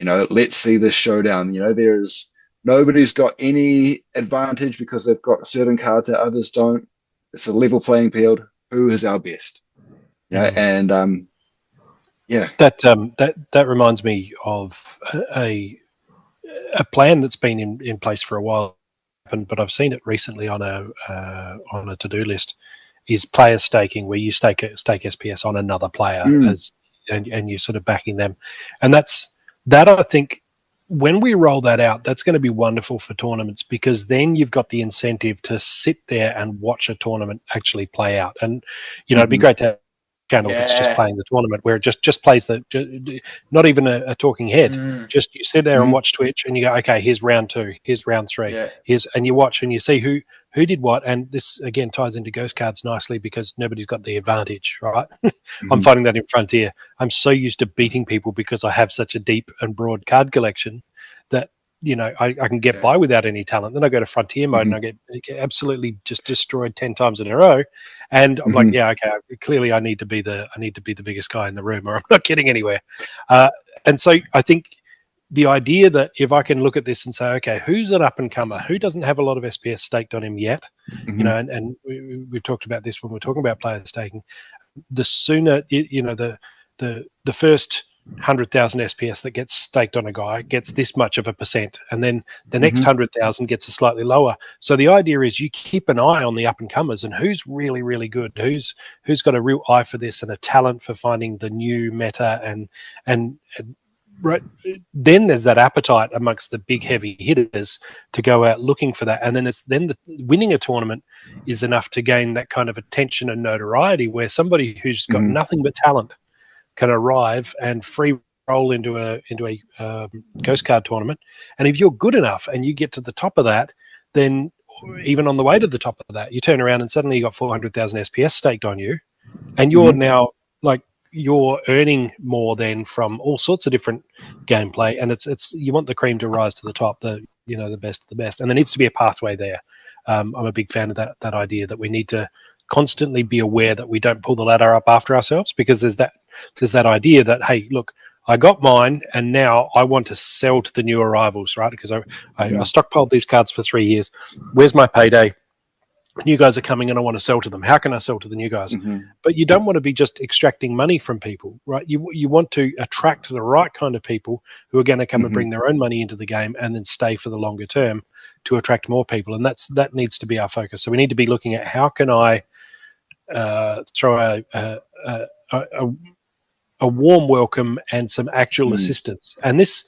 Let's see this showdown. Nobody's got any advantage because they've got certain cards that others don't. it's a level playing field. Who is our best? And
that reminds me of a plan that's been in place for a while, but I've seen it recently on a to-do list. Is player staking, where you stake SPS on another player and you're sort of backing them, and that I think when we roll that out, that's going to be wonderful for tournaments, because then you've got the incentive to sit there and watch a tournament actually play out. And it'd be great to have channel that's just playing the tournament, where it just plays not even a talking head. Just you sit there and watch Twitch, and you go, okay, here's round 2, here's round 3, and you watch and you see who did what. And this again ties into Ghost Cards nicely, because nobody's got the advantage, right? I'm finding that in Frontier. I'm so used to beating people because I have such a deep and broad card collection that I can get by without any talent. Then I go to Frontier mode and I get absolutely just destroyed 10 times in a row. And I'm like, yeah, okay, clearly I need to be the biggest guy in the room, or I'm not getting anywhere. And so I think the idea that if I can look at this and say, okay, who's an up and comer, who doesn't have a lot of SPS staked on him yet, and we've talked about this when we're talking about player staking. The sooner the first 100,000 SPS that gets staked on a guy gets this much of a percent, and then the next 100,000 gets a slightly lower. So the idea is you keep an eye on the up and comers and who's really, really good, who's got a real eye for this and a talent for finding the new meta, and right then there's that appetite amongst the big heavy hitters to go out looking for that, and then winning a tournament is enough to gain that kind of attention and notoriety, where somebody who's got nothing but talent can arrive and free roll into a Ghost Card tournament. And if you're good enough and you get to the top of that, then even on the way to the top of that, you turn around and suddenly you got 400,000 SPS staked on you, and you're now you're earning more than from all sorts of different gameplay. And it's you want the cream to rise to the top, the best of the best, and there needs to be a pathway there. I'm a big fan of that idea that we need to constantly be aware that we don't pull the ladder up after ourselves, because there's that idea that, hey, look, I got mine and now I want to sell to the new arrivals, right? Because I stockpiled these cards for 3 years. Where's my payday? New guys are coming and I want to sell to them. How can I sell to the new guys? But you don't want to be just extracting money from people, right? You want to attract the right kind of people who are going to come and bring their own money into the game and then stay for the longer term to attract more people. And that needs to be our focus. So we need to be looking at how can I throw a warm welcome and some actual assistance. And this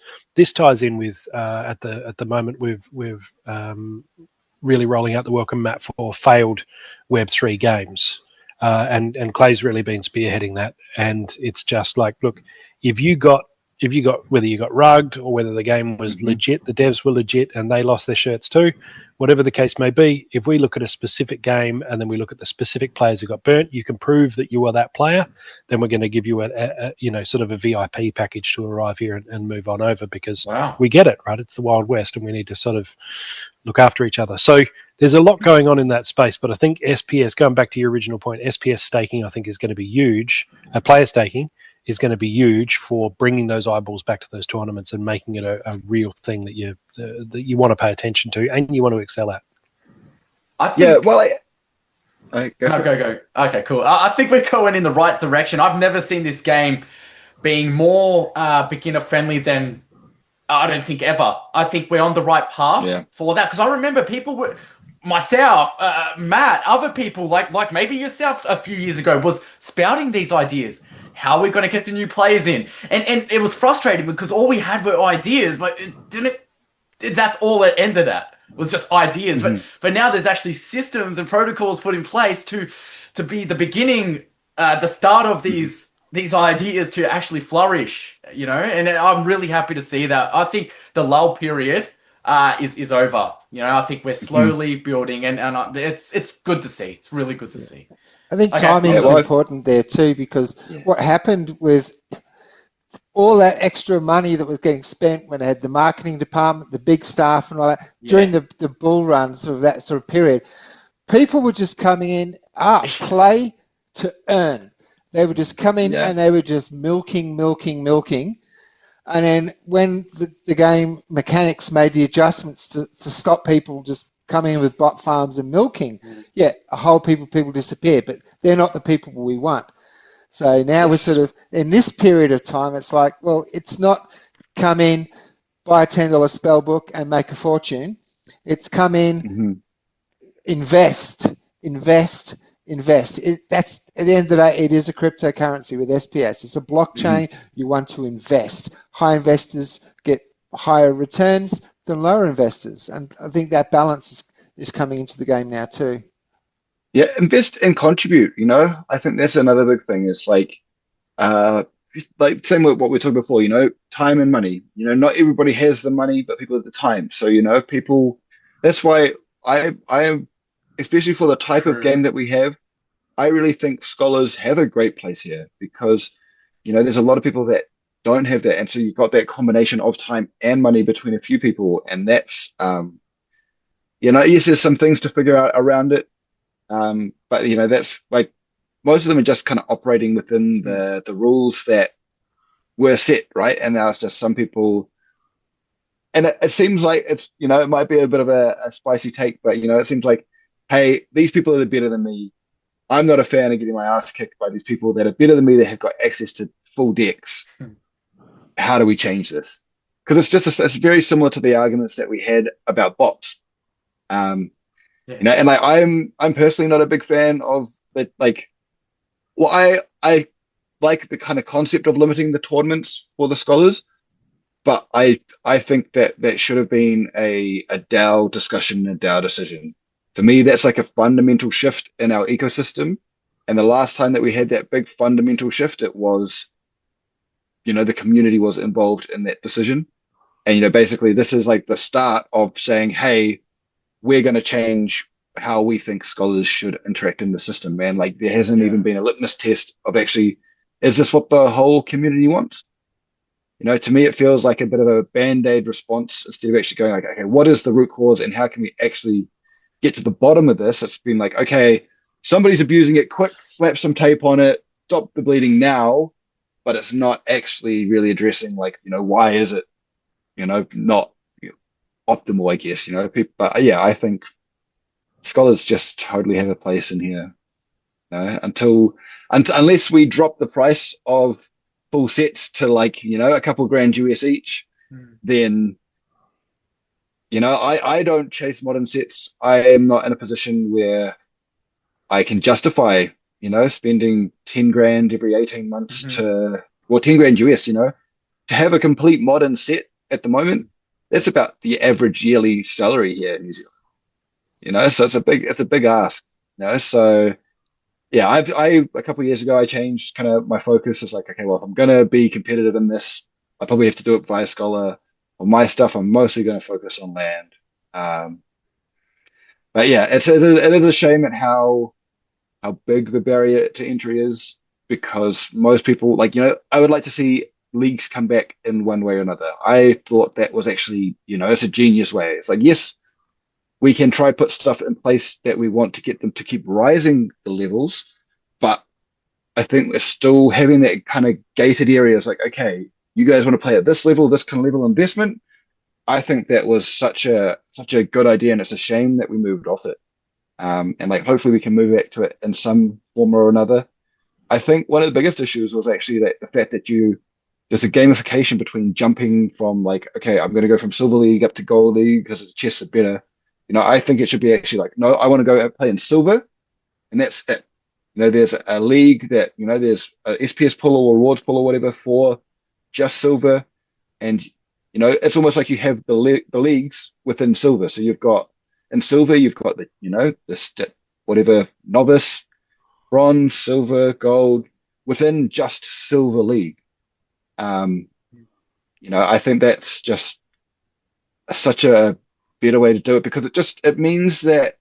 ties in with at the moment we've really rolling out the welcome mat for failed Web3 games, and Clay's really been spearheading that. And it's just like, look, if you got whether you got rugged or whether the game was legit, the devs were legit and they lost their shirts too, whatever the case may be, if we look at a specific game and then we look at the specific players who got burnt, you can prove that you are that player, then we're going to give you a sort of a VIP package to arrive here and move on over, because we get it, right? It's the Wild West and we need to sort of look after each other. So there's a lot going on in that space, but I think SPS, going back to your original point, SPS staking I think is going to be huge. Player staking is going to be huge for bringing those eyeballs back to those tournaments and making it a real thing that you want to pay attention to and you want to excel at.
I think, go. Okay, cool. I think we're going in the right direction. I've never seen this game being more beginner friendly than I don't think ever. I think we're on the right path for that, because I remember people were. Myself, Matt, other people like maybe yourself a few years ago was spouting these ideas. How are we going to get the new players in? And it was frustrating because all we had were ideas, but that's all it ended at, was just ideas. But now there's actually systems and protocols put in place to be the beginning, the start of these ideas to actually flourish, and I'm really happy to see that. I think the lull period is over. I think we're slowly building, and it's good to see. It's really good to see.
I think timing is important there too, because what happened with all that extra money that was getting spent when they had the marketing department, the big staff and all that, during the bull run, sort of that sort of period, people were just coming in, play to earn. They would just come in and they were just milking. And then when the game mechanics made the adjustments to stop people just coming in with bot farms and milking, yeah, a whole people disappear, but they're not the people we want. So now we're sort of in this period of time. It's like, well, it's not come in, buy a $10 spell book and make a fortune. It's come in, invest. That's at the end of the day, it is a cryptocurrency with SPS. It's a blockchain. You want to invest. High investors get higher returns than lower investors, and I think that balance is coming into the game now too.
Yeah, invest and contribute. I think that's another big thing. It's like same with what we talked before. Time and money. Not everybody has the money, but people have the time. So people. That's why I especially for the type of game that we have, I really think scholars have a great place here because, there's a lot of people that don't have that. And so you've got that combination of time and money between a few people. And that's, yes, there's some things to figure out around it. But, that's like most of them are just kind of operating within the rules that were set, right? And now it's just some people. And it seems like it's, it might be a bit of a spicy take, but, it seems like, hey, these people are better than me. I'm not a fan of getting my ass kicked by these people that are better than me that have got access to full decks. How do we change this? Because it's very similar to the arguments that we had about bots. And like I'm personally not a big fan of the I like the kind of concept of limiting the tournaments for the scholars, but I think that should have been a DAO discussion, a DAO decision. For me, that's like a fundamental shift in our ecosystem. And the last time that we had that big fundamental shift, it was, the community was involved in that decision. And, basically this is like the start of saying, hey, we're going to change how we think scholars should interact in the system, man. Like there hasn't even been a litmus test of actually, is this what the whole community wants? To me, it feels like a bit of a band-aid response instead of actually going like, okay, what is the root cause and how can we actually get to the bottom of this? It's been like, okay, somebody's abusing it, quick, slap some tape on it, stop the bleeding now, but it's not actually really addressing like, why is it, not optimal, I guess, people, but yeah, I think scholars just totally have a place in here, unless we drop the price of full sets to like, a couple grand US each, then I don't chase modern sets. I am not in a position where I can justify, spending 10 grand every 18 months 10 grand US, to have a complete modern set at the moment. That's about the average yearly salary here in New Zealand, so it's a big ask, so yeah, I a couple of years ago, I changed kind of my focus. It's like, okay, well, if I'm going to be competitive in this, I probably have to do it via Scholar. On my stuff, I'm mostly going to focus on land. But yeah, it is a shame at how big the barrier to entry is because most people, I would like to see leagues come back in one way or another. I thought that was actually, it's a genius way. It's like, yes, we can try put stuff in place that we want to get them to keep rising the levels, but I think we're still having that kind of gated area. It's like, okay, you guys want to play at this level, this kind of level investment. I think that was such a good idea, and it's a shame that we moved off it. And like, hopefully we can move back to it in some form or another. I think one of the biggest issues was actually that the fact that there's a gamification between jumping from like, okay, I'm going to go from Silver League up to Gold League because the chests are better. I think it should be actually like, no, I want to go play in Silver, and that's it. There's a league that, there's a SPS pool or rewards pool or whatever for just Silver, and it's almost like you have the leagues within Silver. So you've got in Silver, you've got the whatever novice, bronze, silver, gold within just Silver League. I think that's just such a better way to do it because it means that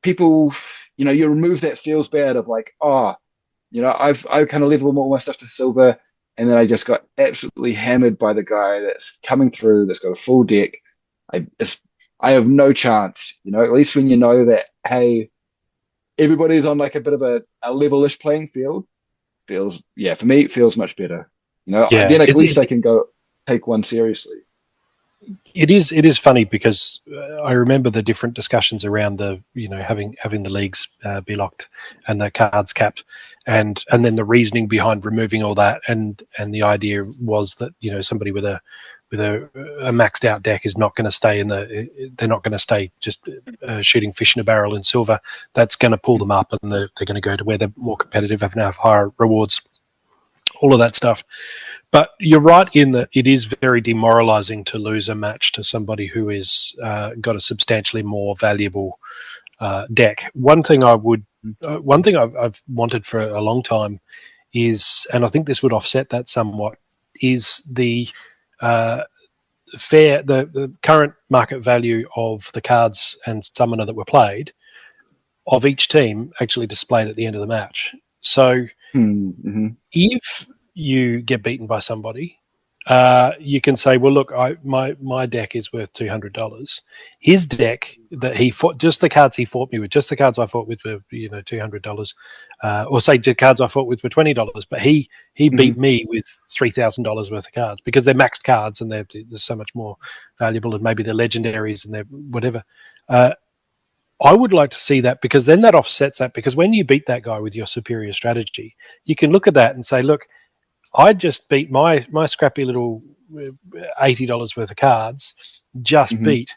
people, you remove that feels bad of like, I've kind of leveled all my stuff to Silver. And then I just got absolutely hammered by the guy that's coming through, that's got a full deck. I have no chance, at least when you know that, hey, everybody's on like a bit of a level-ish playing field. For me, it feels much better. Then at least I can go take one seriously.
It is funny because I remember the different discussions around the having the leagues be locked and the cards capped, and then the reasoning behind removing all that, and the idea was that somebody with a maxed out deck is not going to stay they're not going to stay just shooting fish in a barrel in silver. That's going to pull them up, and they're going to go to where they're more competitive, have higher rewards, all of that stuff. But you're right in that it is very demoralizing to lose a match to somebody who is got a substantially more valuable deck. One thing I've wanted for a long time is, and I think this would offset that somewhat, is the the current market value of the cards and summoner that were played of each team actually displayed at the end of the match. So if you get beaten by somebody, you can say, well, look, my deck is worth $200. His deck that he fought, just the cards he fought me with, just the cards I fought with were $200, or say the cards I fought with were $20, but he beat me with $3,000 worth of cards because they're maxed cards and they're so much more valuable, and maybe they're legendaries and they're whatever. I would like to see that, because then that offsets that, because when you beat that guy with your superior strategy, you can look at that and say, look, I just beat my scrappy little $80 worth of cards, just beat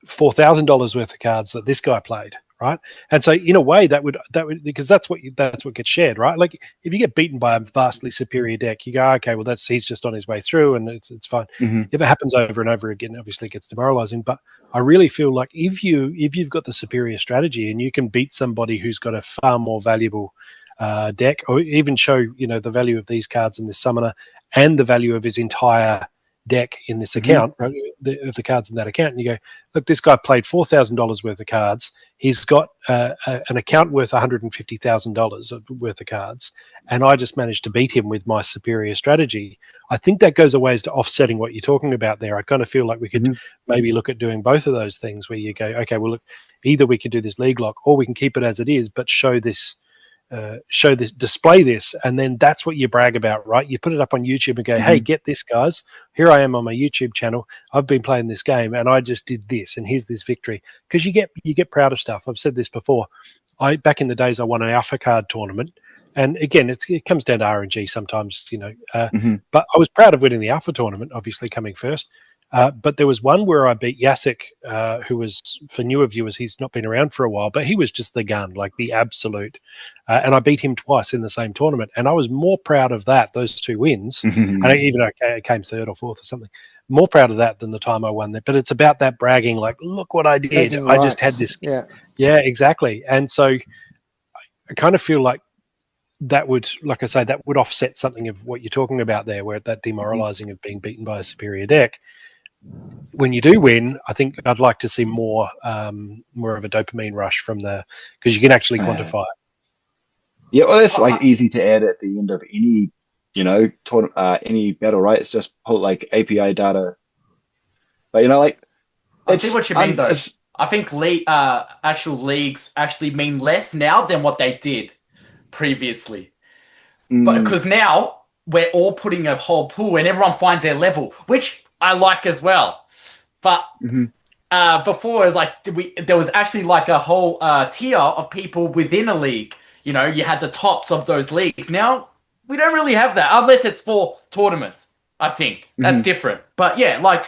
$4,000 worth of cards that this guy played, right? And so in a way that would because that's what gets shared, right? Like if you get beaten by a vastly superior deck, you go, okay, well he's just on his way through and it's fine. If it happens over and over again, obviously it gets demoralizing. But I really feel like if you've got the superior strategy and you can beat somebody who's got a far more valuable deck, or even show the value of these cards in this summoner and the value of his entire deck in this account, right, of the cards in that account, and you go, look, this guy played $4,000 worth of cards. He's got an account worth $150,000 worth of cards, and I just managed to beat him with my superior strategy. I think that goes a ways to offsetting what you're talking about there. I kind of feel like we could maybe look at doing both of those things, where you go, okay, well, look, either we can do this league lock, or we can keep it as it is, but show this, display this, and then that's what you brag about, right? You put it up on YouTube and go, hey, get this, guys, here I am on my YouTube channel, I've been playing this game and I just did this, and here's this victory. Because you get proud of stuff. I've said this before. Back in the days I won an alpha card tournament, and again it comes down to RNG sometimes, but I was proud of winning the alpha tournament, obviously coming first. But there was one where I beat Yasik, who was, for newer viewers, he's not been around for a while, but he was just the gun, like the absolute. And I beat him twice in the same tournament. And I was more proud of those two wins. And even I came third or fourth or something, more proud of that than the time I won that. But it's about that bragging, like, look what I did. I just had this. Yeah, exactly. And so I kind of feel like that would, like I say, that would offset something of what you're talking about there, where that demoralizing of being beaten by a superior deck. When you do win, I think I'd like to see more of a dopamine rush from because you can actually quantify it.
Yeah, well, it's like easy to add at the end of any, any battle, right? It's just put like API data. But
I see what you mean, though. I think actual leagues actually mean less now than what they did previously. But because now we're all putting a whole pool and everyone finds their level, which I like as well. But before, it was like there was actually like a whole tier of people within a league. You had the tops of those leagues. Now we don't really have that, unless it's for tournaments. I think that's different. But yeah, like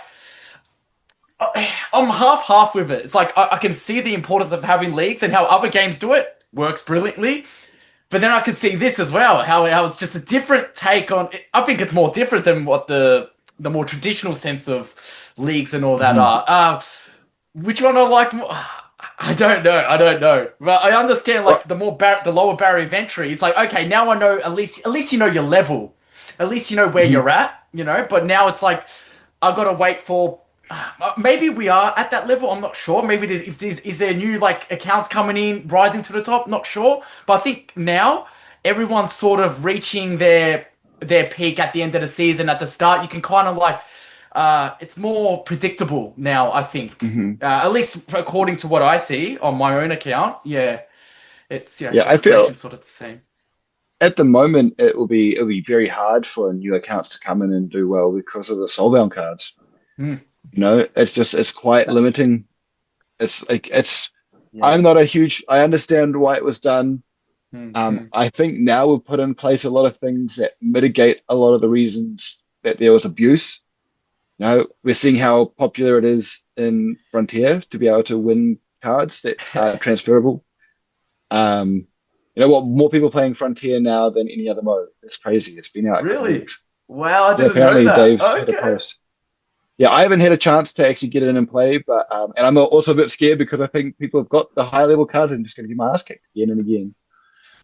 I'm half with it. It's like I can see the importance of having leagues and how other games do it. Works brilliantly. But then I can see this as well, how it's just a different take on it. I think it's more different than what the more traditional sense of leagues and all that are. Which one I like more? I don't know. But I understand, like, the lower barrier of entry. It's like, okay, now I know, at least you know your level. At least you know where you're at, But now it's like, I've got to wait for... maybe we are at that level. I'm not sure. Maybe is there new, like, accounts coming in, rising to the top? Not sure. But I think now everyone's sort of reaching their peak at the end of the season. At the start, you can kind of like... it's more predictable now, I think. At least according to what I see on my own account. Yeah, it's I feel sort of the same.
At the moment, it'll be very hard for new accounts to come in and do well because of the soulbound cards. You know, it's quite limiting. It's like I'm not a huge. I understand why it was done. I think now we've put in place a lot of things that mitigate a lot of the reasons that there was abuse. You know, we're seeing how popular it is in Frontier to be able to win cards that are transferable. You know what? More people playing Frontier now than any other mode. It's crazy. It's been out a couple
Really?
weeks.
Wow, I
Yeah,
didn't know
apparently
that.
Dave's had a
Okay.
post. Yeah, I haven't had a chance to actually get in and play, but and I'm also a bit scared because I think people have got the high level cards and just going to get my ass kicked again and again.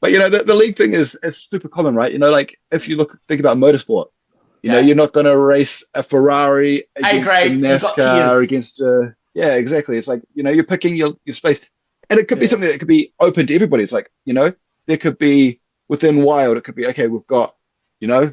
But you know, the league thing is super common, right? You know, like if you think about motorsport, you know, you're not going to race a Ferrari against a
grade, you got
NASCAR
tiers.
against a yeah, exactly. It's like you know, you're picking your space, and it could be something that could be open to everybody. It's like you know, there could be within Wild, it could be okay. We've got you know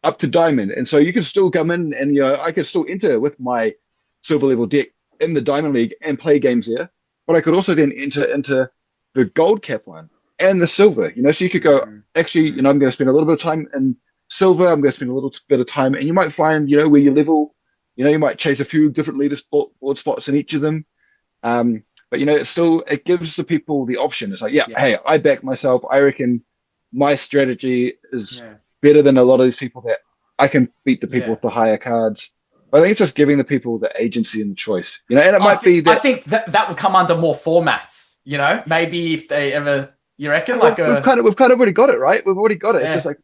up to Diamond, and so you can still come in, and you know, I could still enter with my silver level deck in the Diamond League and play games there, but I could also then enter into the Gold Cap one and the Silver. You know, so you could go actually, you know, I'm going to spend a little bit of time in Silver. I'm going to spend a little bit of time, and you might find, you know, where you level. You know, you might chase a few different leaderboard spots in each of them. But you know, it gives the people the option. It's like, hey, I back myself. I reckon my strategy is better than a lot of these people that I can beat the people with the higher cards. But I think it's just giving the people the agency and the choice. You know, and it might be that
I think that would come under more formats. You know, maybe if they ever, you reckon, like
we've kind of already got it, right? We've already got it. It's just like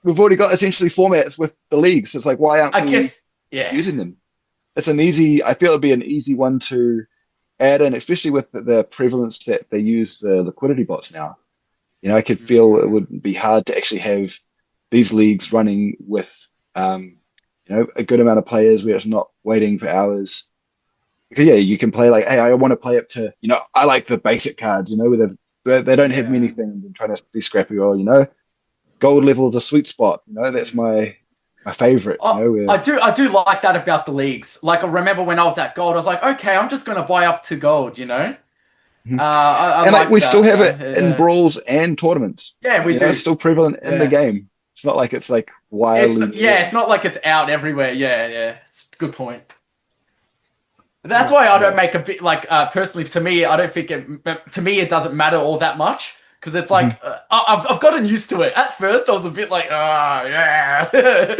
we've already got essentially formats with the leagues. It's like why aren't we using them? It's an easy. I feel it'd be an easy one to add in, especially with the prevalence that they use the liquidity bots now. You know, I could feel it would be hard to actually have these leagues running with, you know, a good amount of players where it's not waiting for hours. Because you can play like, hey, I want to play up to, you know, I like the basic cards, you know, where they don't have many things and trying to be scrappy or, you know, gold level is a sweet spot. You know, that's my favorite. You know, where...
I do like that about the leagues. Like I remember when I was at gold, I was like, okay, I'm just going to buy up to gold, you know. I
like we still have it in brawls and tournaments.
Yeah, we do.
It's still prevalent in the game. It's not like it's like wildly.
It's not like it's out everywhere. Yeah, it's a good point. That's why I don't make a bit like personally to me. I don't think it doesn't matter all that much because it's like I've gotten used to it. At first, I was a bit like,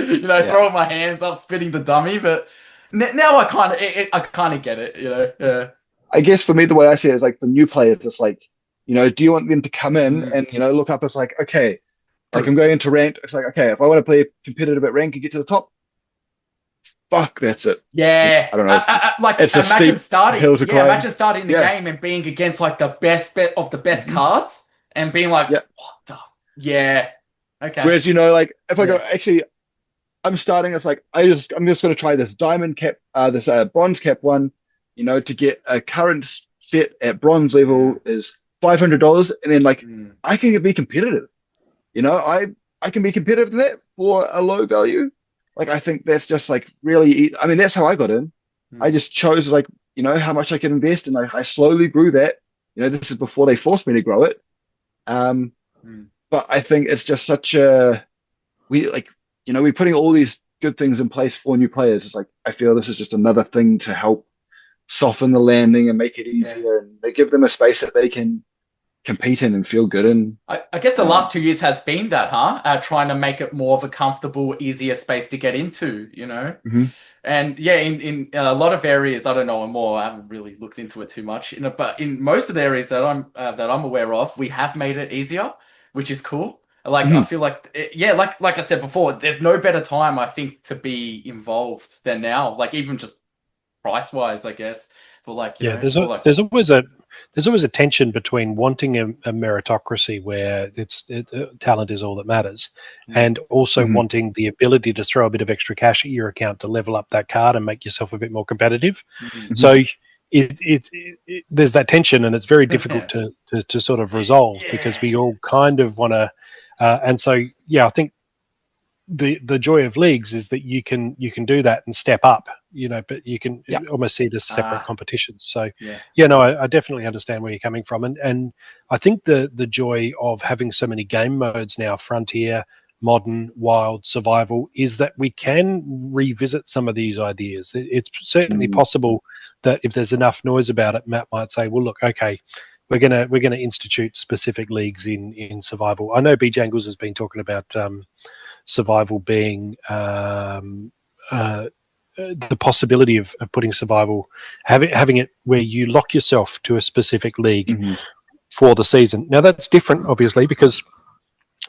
you know, throwing my hands up, spinning the dummy. But now I kind of get it. You know. Yeah.
I guess for me, the way I see it is like for new players, it's like, you know, do you want them to come in and, you know, look up? It's like, okay, like I'm going into ranked. It's like, okay, if I want to play competitive at rank and get to the top, fuck, that's it.
Yeah.
I don't know.
Like
it's
imagine starting.
Hill to climb.
Imagine starting the game and being against like the best of the best cards and being like, what the? Yeah. Okay.
Whereas, you know, like if I go, actually, I'm starting. It's like I'm just going to try this diamond cap, this bronze cap one. You know, to get a current set at bronze level is $500, and then like I can be competitive. You know, I can be competitive in that for a low value. Like I think that's just like really. I mean, that's how I got in. I just chose like you know how much I can invest, and I slowly grew that. You know, this is before they forced me to grow it. But I think it's just such a we're putting all these good things in place for new players. It's like I feel this is just another thing to help soften the landing and make it easier, and they give them a space that they can compete in and feel good in.
I guess the last 2 years has been that, trying to make it more of a comfortable, easier space to get into, you know? And yeah, in a lot of areas, I don't know more, I haven't really looked into it too much, you know, but in most of the areas that I'm aware of, we have made it easier, which is cool. Like, I feel like, like I said before, there's no better time, I think, to be involved than now. Like, even just price-wise, I guess, for like
there's always a tension between wanting a meritocracy where talent is all that matters, and also wanting the ability to throw a bit of extra cash at your account to level up that card and make yourself a bit more competitive. So there's that tension, and it's very difficult to sort of resolve because we all kind of want to, and so I think the joy of leagues is that you can do that and step up, you know, but you can almost see it as separate competitions. So I definitely understand where you're coming from, and I think the joy of having so many game modes now, Frontier, modern, wild survival is that we can revisit some of these ideas. It's certainly possible that if there's enough noise about it, Matt might say, well, look, okay, we're gonna institute specific leagues in survival. I know B Jangles has been talking about survival being the possibility of putting survival, having it where you lock yourself to a specific league for the season. Now that's different, obviously, because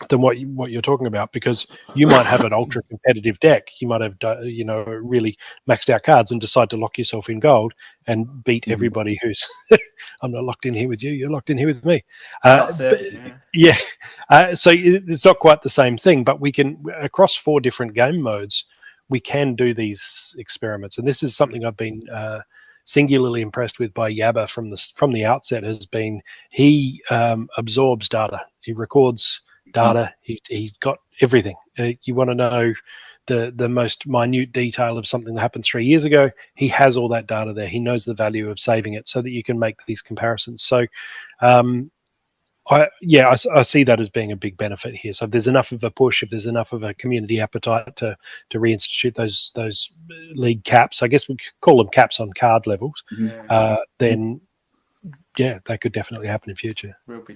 than what you're talking about, because you might have an ultra competitive deck. You might have really maxed out cards and decide to lock yourself in gold and beat everybody who's I'm not locked in here with you, you're locked in here with me. So it's not quite the same thing, but we can, across 4 different game modes, we can do these experiments. And this is something I've been singularly impressed with by Yabba from the outset, has been he absorbs data. He records data. He got everything. You want to know the most minute detail of something that happened 3 years ago, he has all that data there. He knows the value of saving it so that you can make these comparisons. So I see that as being a big benefit here. So if there's enough of a push, if there's enough of a community appetite to reinstitute those league caps, I guess we could call them caps on card levels, then yeah, that could definitely happen in future.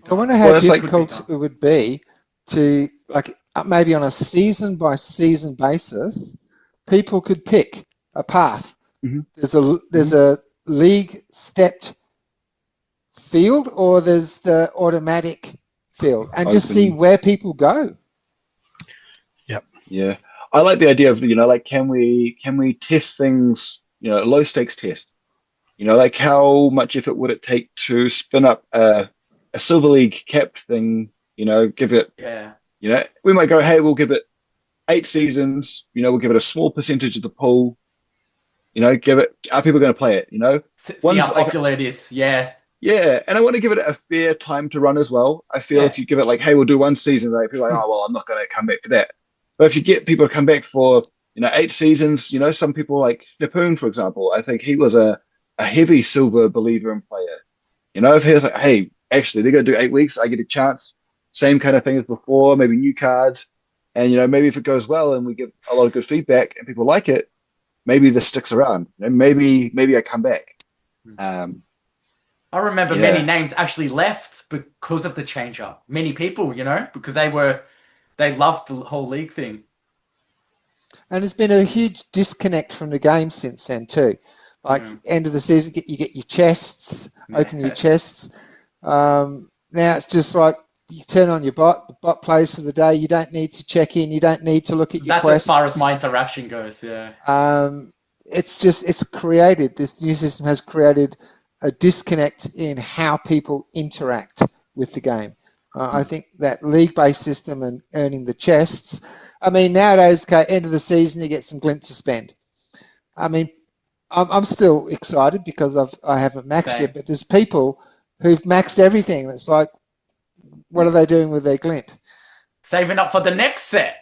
I wonder how difficult it would be to, like, maybe on a season by season basis, people could pick a path. There's a league stepped field, or there's the automatic field, and just see where people go.
Yeah, I like the idea of, like, can we test things, low stakes test, like how much effort would it take to spin up a Silver League cap thing, give it, we might go, hey, we'll give it 8 seasons, we'll give it a small percentage of the pool, give it, are people going to play it,
See how popular it is.
Yeah, and I want to give it a fair time to run as well. I feel if you give it like, hey, we'll do 1 season, like, people are like, oh, well, I'm not going to come back for that. But if you get people to come back for, 8 seasons, some people like Napoon, for example, I think he was a heavy Silver believer and player. If he was like, hey, actually, they're going to do 8 weeks, I get a chance, same kind of thing as before, maybe new cards. And, maybe if it goes well and we get a lot of good feedback and people like it, maybe this sticks around. Maybe I come back.
I remember many names actually left because of the change up. Many people, because they loved the whole league thing.
And there's been a huge disconnect from the game since then too. Like end of the season, you get your chests, open your chests. Now it's just like you turn on your bot, the bot plays for the day. You don't need to check in. You don't need to look at your quests.
That's as far as my interaction goes.
It's created, this new system has created a disconnect in how people interact with the game. I think that league-based system and earning the chests, I mean, nowadays, end of the season, you get some glint to spend. I mean, I'm still excited because I haven't maxed yet, but there's people who've maxed everything. It's like, what are they doing with their glint?
Saving up for the next set.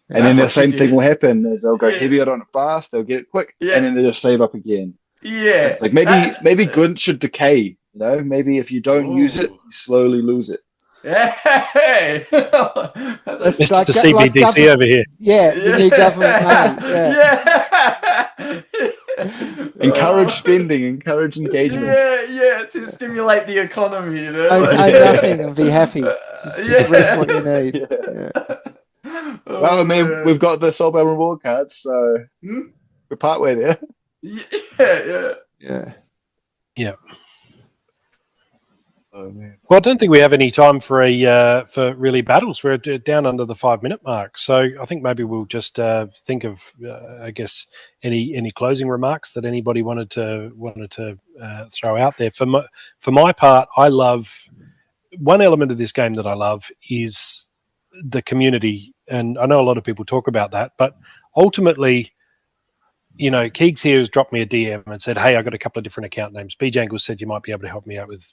And then the same thing will happen. They'll go heavier on it fast, they'll get it quick, and then they'll just save up again.
Yeah.
It's like maybe glint should decay, maybe if you don't use it, you slowly lose it.
Hey.
That's Mr. CBDC over here.
Yeah, the new government money.
Encourage spending, encourage engagement.
To stimulate the economy,
Own nothing and be happy. Just reap what you need.
Well, I mean, we've got the Soul Bell reward cards, so we're partway there.
Yeah.
Oh, man.
Well, I don't think we have any time for really battles. We're down under the 5-minute mark, so I think maybe we'll just think of, I guess, any closing remarks that anybody wanted to throw out there. For my part, I love one element of this game that I love is the community, and I know a lot of people talk about that, but ultimately, Keegs here has dropped me a DM and said, hey, I got a couple of different account names. B Jangles said you might be able to help me out with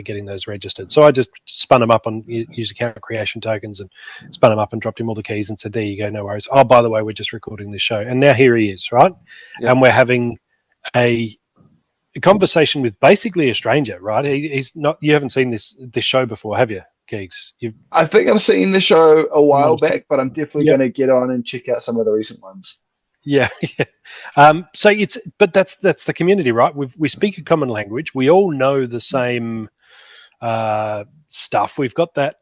getting those registered. So I just spun them up on use account creation tokens and spun them up and dropped him all the keys and said, there you go, no worries. Oh, by the way, we're just recording this show. And now here he is, right? Yeah. And we're having a conversation with basically a stranger, right? He's not. You haven't seen this show before, have you, Geeks?
I think I've seen the show a while
Might have
back, but I'm definitely
Yep.
going to get on and check out some of the recent ones.
Yeah, so but that's the community, right? We speak a common language. We all know the same stuff. We've got that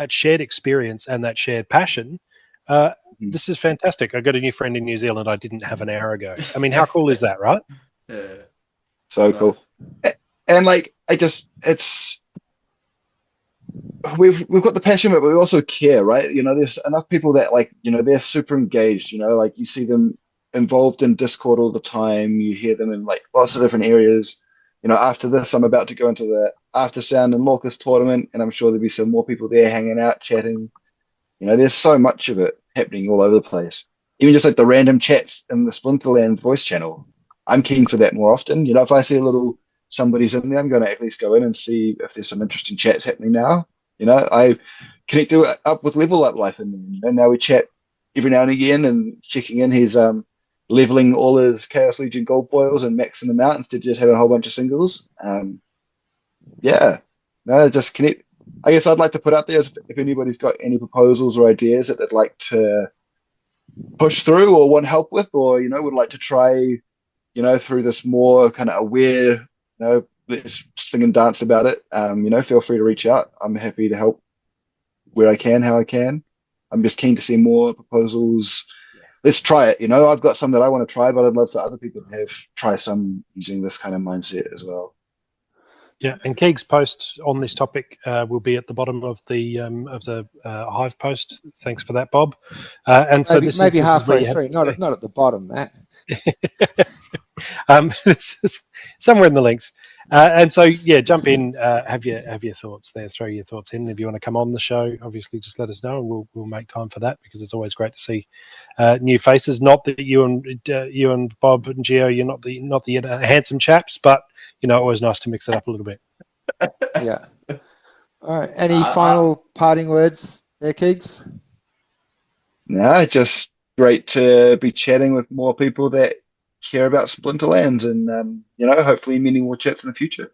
shared experience and that shared passion. This is fantastic. I got a new friend in New Zealand I didn't have an hour ago. I mean, how cool is that, right?
Yeah.
So
Nice.
cool. And like, we've got the passion, but we also care, right? You know, there's enough people that like, you know, they're super engaged, you know, like you see them involved in Discord all the time. You hear them in like lots of different areas. You know, after this, I'm about to go into the After Sound and Lorcas tournament, and I'm sure there'll be some more people there hanging out, chatting. You know, there's so much of it happening all over the place. Even just like the random chats in the Splinterland voice channel. I'm keen for that more often. You know, if I see a little somebody's in there, I'm going to at least go in and see if there's some interesting chats happening now. You know, I've connected up with Level Up Life, and now we chat every now and again and checking in. He's leveling all his Chaos Legion gold boils and maxing them out instead of just having a whole bunch of singles. Yeah, no, just connect. I guess I'd like to put out there if anybody's got any proposals or ideas that they'd like to push through or want help with, or you know, would like to try, you know, through this more kind of aware, you know, let's sing and dance about it. You know, feel free to reach out. I'm happy to help where I can, how I can. I'm just keen to see more proposals. Let's try it. You know, I've got some that I want to try, but I'd love for other people to try some using this kind of mindset as well.
Yeah, and Keeg's post on this topic will be at the bottom of the Hive post. Thanks for that, Bob. And so this
maybe
is
halfway through, not at the bottom, Matt.
This is somewhere in the links. And so, yeah, jump in, have your thoughts there, throw your thoughts in. If you want to come on the show, obviously just let us know, and we'll make time for that, because it's always great to see new faces. Not that you and Bob and Gio, you're not the handsome chaps, but you know, always nice to mix it up a little bit.
Yeah. All right. Any final parting words there, Keegs?
No, just great to be chatting with more people that care about Splinterlands, and you know, hopefully many more chats in the future.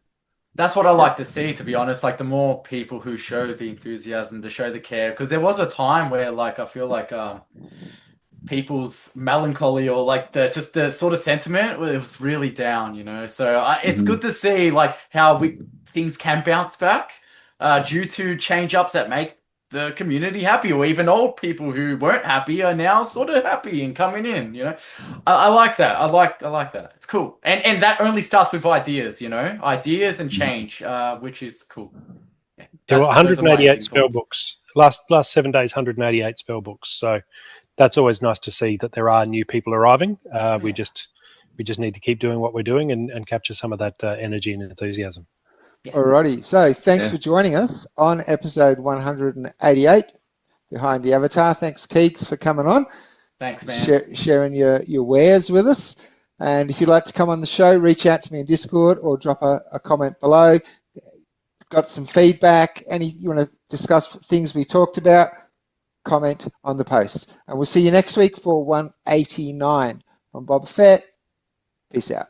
That's what I like to see, to be honest. Like the more people who show the enthusiasm, to show the care, because there was a time where, like, I feel like people's melancholy or like the sort of sentiment, it was really down, you know. So it's good to see like how things can bounce back due to change ups that make the community happy, or even old people who weren't happy are now sort of happy and coming in, you know. I like that. I like that. It's cool. And that only starts with ideas, you know, ideas and change, which is cool. Yeah,
There were 188 spell
thoughts.
books. Last 7 days, 188 spell books. So that's always nice to see that there are new people arriving. We just need to keep doing what we're doing and capture some of that energy and enthusiasm.
Yeah.
Alrighty. So thanks for joining us on episode 188 Behind the Avatar. Thanks, Keeks, for coming on.
Thanks, man.
Sharing your wares with us. And if you'd like to come on the show, reach out to me in Discord or drop a comment below. Got some feedback, you want to discuss things we talked about, comment on the post. And we'll see you next week for 189 on Boba Fett. Peace out.